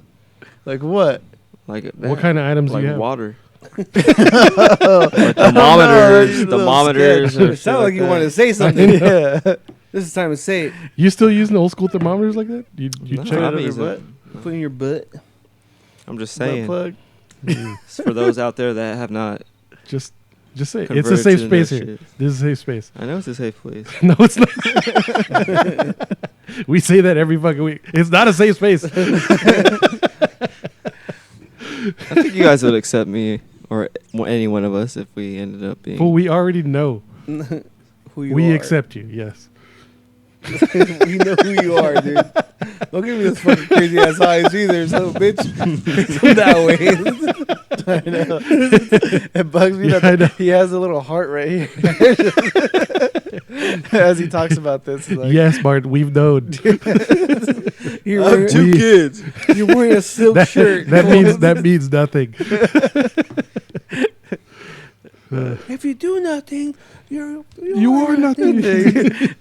Like what? Like What kind of items like do you have? water. Like No, thermometers, he's a little thermometers. scared. or It shit sounded like you that. wanted to say something. Yeah. This is time to say it. You still using old school thermometers like that? You No, check it I'm out? your using- butt? Put in your butt. I'm just Butt saying. plug? It's for those out there that have not Just say it. It's a converted safe to the space next here. shit. This is a safe space. I know it's a safe place. No, it's not. We say that every fucking week. It's not a safe space. I think you guys would accept me or any one of us if we ended up being. But we already know. Who you We are. accept you. Yes. We know who you are, dude. Don't give me those fucking crazy ass eyes either, son of a bitch. That way. I know. It bugs me Yeah, I know. that he has a little heart right here. As he talks about this. He's like, Yes, Bart. We've known. You're I have wearing, two We- kids. you're wearing a silk that, shirt. that means nothing. If you do nothing, You are nothing.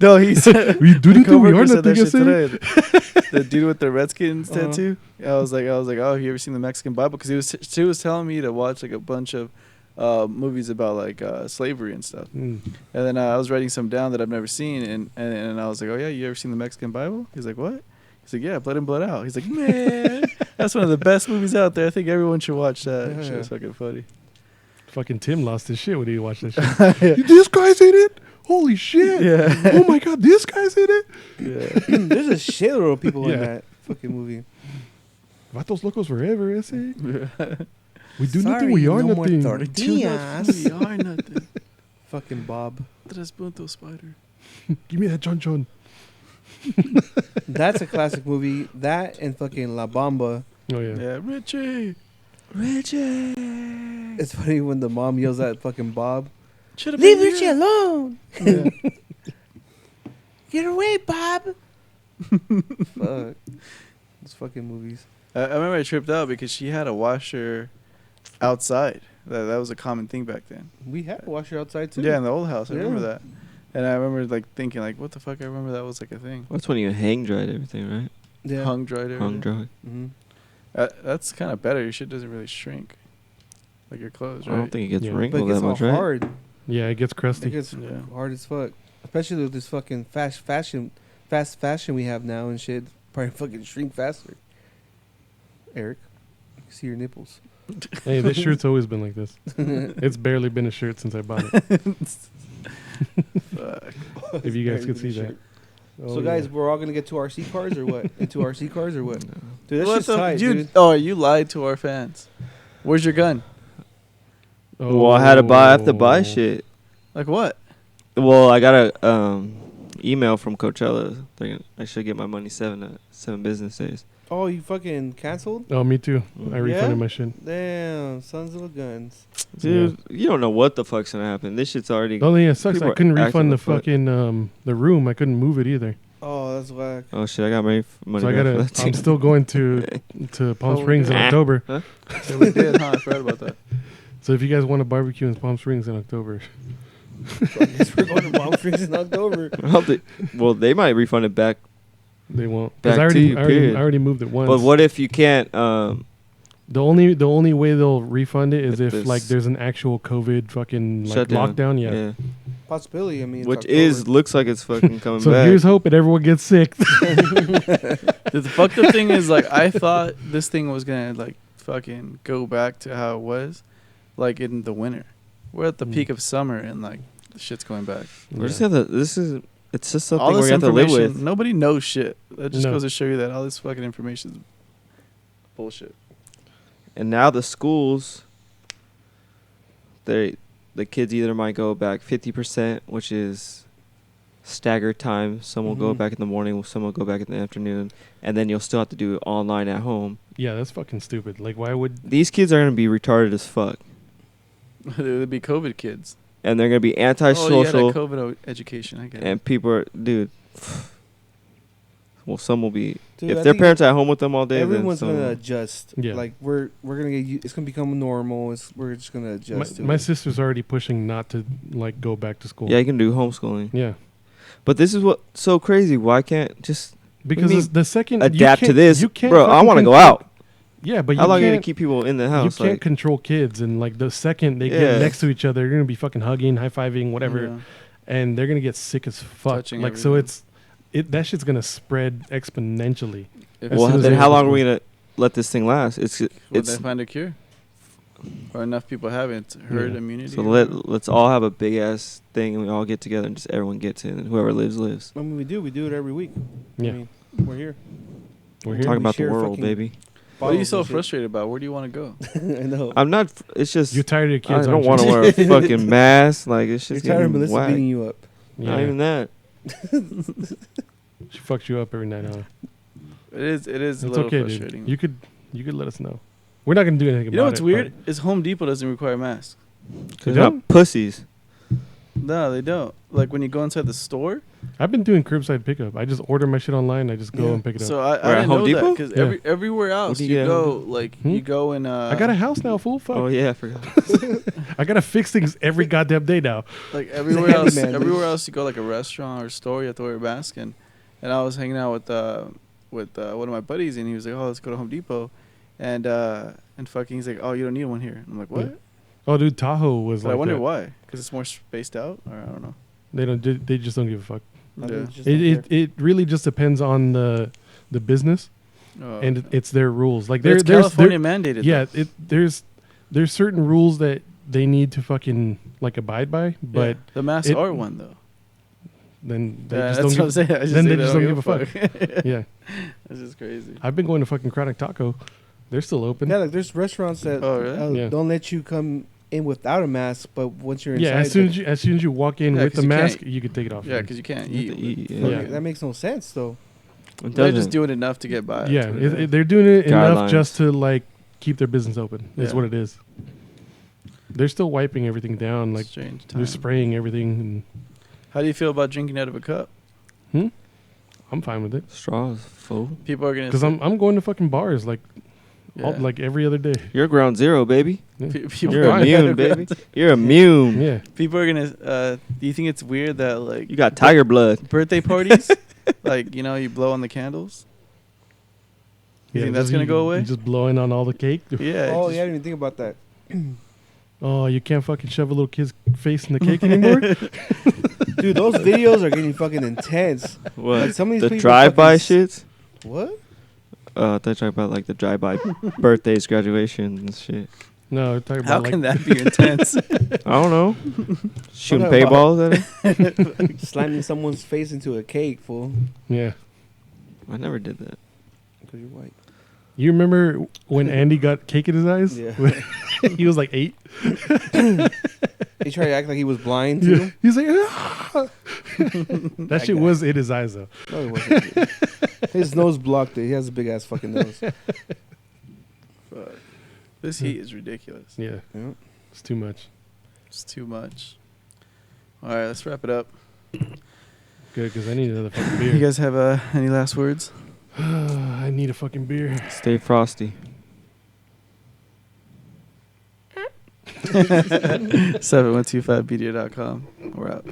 No, he said. We do the nothing. We coworker are said that nothing. I shit say. today. The dude with the redskins Uh-huh. tattoo. I was like, oh, have you ever seen the Mexican Bible? Because she was telling me to watch like a bunch of movies about like slavery and stuff. Mm. And then I was writing some down that I've never seen, and I was like, oh yeah, you ever seen the Mexican Bible? He's like, what? He's like, yeah, Blood in, Blood Out. He's like, man, that's one of the best movies out there. I think everyone should watch that. Yeah. Shit was fucking funny. Fucking Tim lost his shit when he watched that shit. This guy's in it. Holy shit. Yeah. Oh my god, this guy's in it. Yeah. There's a shitload of people in Yeah. that fucking movie. Vatos locos forever, ese. We do Sorry, nothing. We are no more nothing. tortillas. We are nothing. Fucking Bob. Tres puntos spider. Give me that John John. That's a classic movie. That and fucking La Bamba. Oh yeah. Yeah, Richie. It's funny when the mom yells at fucking Bob. Should've Leave been Richie here." alone. Yeah. Get away, Bob. Fuck. Those fucking movies. I remember I tripped out because she had a washer outside. That was a common thing back then. We had a washer outside too. Yeah, in the old house. I remember Yeah. that. And I remember like thinking like, what the fuck? I remember that was like a thing. That's when you hang dried everything, right? Yeah. Hung dried. Hung dried. Mm-hmm. That's kind of better. Your shit doesn't really shrink. Like your clothes, I right? don't think it gets Yeah. But it wrinkled gets that all much, right? hard. Yeah, it gets crusty. It gets Yeah. hard as fuck. Especially with this fucking fast fashion we have now and shit. Probably fucking shrink faster. Eric, I can see your nipples. Hey, this shirt's always been like this. It's barely been a shirt since I bought it. If you guys could see that. So guys, we're all gonna get 2 RC cars or what? Into RC cars or what? Dude, that's What just the- tight, you, dude. Oh, you lied to our fans. Where's your gun? Well, I have to buy shit. Like what? Well, I got a email from Coachella. I should get my money 7 business days. Oh, you fucking canceled? Oh, me too. I Yeah? refunded my shit. Damn, sons of a guns. Dude, you don't know what the fuck's gonna happen. This shit's already. The only thing that sucks, People I are couldn't acting refund the the fuck. fucking the room. I couldn't move it either. Oh, that's whack. Oh shit! I got money So I back for gotta. that I'm too. still going to Palm Oh, Springs in yeah. October. Yeah, we did, huh? I forgot about that. So if you guys want to barbecue in Palm Springs in October, I guess we're going to Palm Springs in October. Well, they might refund it back. they won't. Back I to you, I period. already moved it once. But what if you can't? The only way they'll refund it is If if this- like there's an actual COVID fucking like Shutdown. lockdown. Yeah. Possibility. I mean, it's Which October. looks like it's fucking coming So back. here's hoping everyone gets sick. The fucked up thing is, like, I thought this thing was gonna like fucking go back to how it was, like in the winter. We're at the peak of summer, and like the shit's going back. We're just gonna. It's just something All we're this gonna have to live information, with. nobody knows shit. That just No. goes to show you that all this fucking information is bullshit. And now the schools, the kids either might go back 50%, which is staggered time. Some will go Mhm. back in the morning, some will go back in the afternoon, and then you'll still have to do it online at home. Yeah, that's fucking stupid. Like, why would? These kids are gonna be retarded as fuck, It'd be COVID kids. and they're gonna be Oh, yeah, antisocial. that COVID education. I get it. And people are, dude. Well, some will be. Dude, if I their think parents are at home with them all day, everyone's then some gonna will. adjust. Yeah. Like we're gonna get. It's gonna become normal. We're just gonna adjust. to My it. sister's already pushing not to like go back to school. Yeah, you can do homeschooling. Yeah. But this is what's so crazy. Why can't just Because mean it's the second you adapt to can't- this, you can't bro? I fucking want to go control- out. Yeah, but How you long are you gonna can't. keep people in the You house? can't Like, control kids, and like the second they Yeah. get next to each other, they're gonna be fucking hugging, high fiving, whatever, Yeah. and they're gonna get sick as fuck. Touching Like so, everything. that shit's gonna spread exponentially. If As well, soon as then they how go to long are we school. gonna let this thing last? Will they It's find a cure? Or enough people have it? Herd Yeah. immunity? so or- let's all have a big ass thing and we all get together and just everyone gets in and whoever lives lives. I mean, we do it every week. Yeah. I mean, we're here. We're here. Talking we about the share world, fucking baby. What are you bottles so and shit. frustrated about? Where do you want to go? I know. I'm not. It's just You're tired of your kids. I don't want want to wear a fucking mask. Like it's You're just tired of getting Melissa whack. beating you up. Not even that. She fucks you up every night. Huh? It is a It's little okay, frustrating. dude. You could let us know. We're not gonna do anything You know about what's it. weird? Is Home Depot doesn't require masks. They're don't? not pussies. No, they don't. Like when you go inside the store. but I've been doing curbside pickup. I just order my shit online. I just go Yeah. and pick it up. So I Where, at didn't Home know Depot? that because Yeah. everywhere else do you you get at go, Home like Hmm? you go and I got a house now, fool. Fuck. Oh yeah, I forgot. I gotta fix things every goddamn day now. like everywhere else. handyman, dude. Everywhere else you go, like a restaurant or a store, you have to wear a mask. And I was hanging out with one of my buddies, and he was like, "Oh, let's go to Home Depot," and fucking he's like, "Oh, you don't need one here." I'm like, "What?" Yeah. Oh, dude, Tahoe was But like I wonder that. why. Because it's more spaced out, or I don't know. They just don't give a fuck. I Yeah. mean, just don't care. It really just depends on the business, Oh, and okay. it's their rules. Like But it's there's California mandated. yeah, though. there's certain rules that they need to fucking like abide by, but Yeah. the masks it- are one though. then they Yeah, just that's don't what I'm give. saying. I just then say they just don't give a fuck. fuck. Yeah, That's just crazy. I've been going to fucking Chronic Taco. They're still open. Yeah, like there's restaurants that Oh, really? Yeah. don't let you come in without a mask, but once you're inside, Yeah, as soon as you walk in Yeah, with 'cause the you mask, can't- you can take it off. Yeah, because you can't You have to eat. eat, Yeah. that makes no sense though. It They're just doesn't. doing enough to get by. Yeah, That's what it is. they're doing it enough Guidelines. just to like keep their business open. Is Yeah. what it is. They're still wiping everything down. Like Strange they're time. spraying everything. How do you feel about drinking out of a cup? And I'm fine with it Straws, fool. People are gonna. because I'm going to fucking bars like yeah. like every other day. You're ground zero, baby. Yeah. People You're fine. immune, baby. You're immune. Yeah. People are gonna. Do you think it's weird that like You got tiger blood. birthday parties, like you blow on the candles? You think that's just- gonna go away? You just blowing on all the cake. Yeah. Oh just- yeah, I didn't even think about that. Oh, you can't fucking shove a little kid's face in the cake anymore. Dude, those videos are getting fucking intense. What? Like some of these The people drive-by fucking shits? What? thought you were talking about like the drive-by birthdays, graduations, and shit. No, we're talking How about can like that be intense? I don't know. Shooting Okay, paintballs at it. Slamming someone's face into a cake, fool. yeah. I never did that. Because you're white. You remember when Andy got cake in his eyes? Yeah. He was like 8. He tried to act like he was blind too. Yeah. He's like, ah! That shit guy. was in his eyes though. No, he wasn't. His nose blocked it. He has a big ass fucking nose. Fuck. This heat is ridiculous. Yeah, Yeah. it's too much. It's too much. All right, let's wrap it up. Good, because I need another fucking You beer. guys have any last words? I need a fucking beer. Stay frosty. 7125bdo.com. We're out.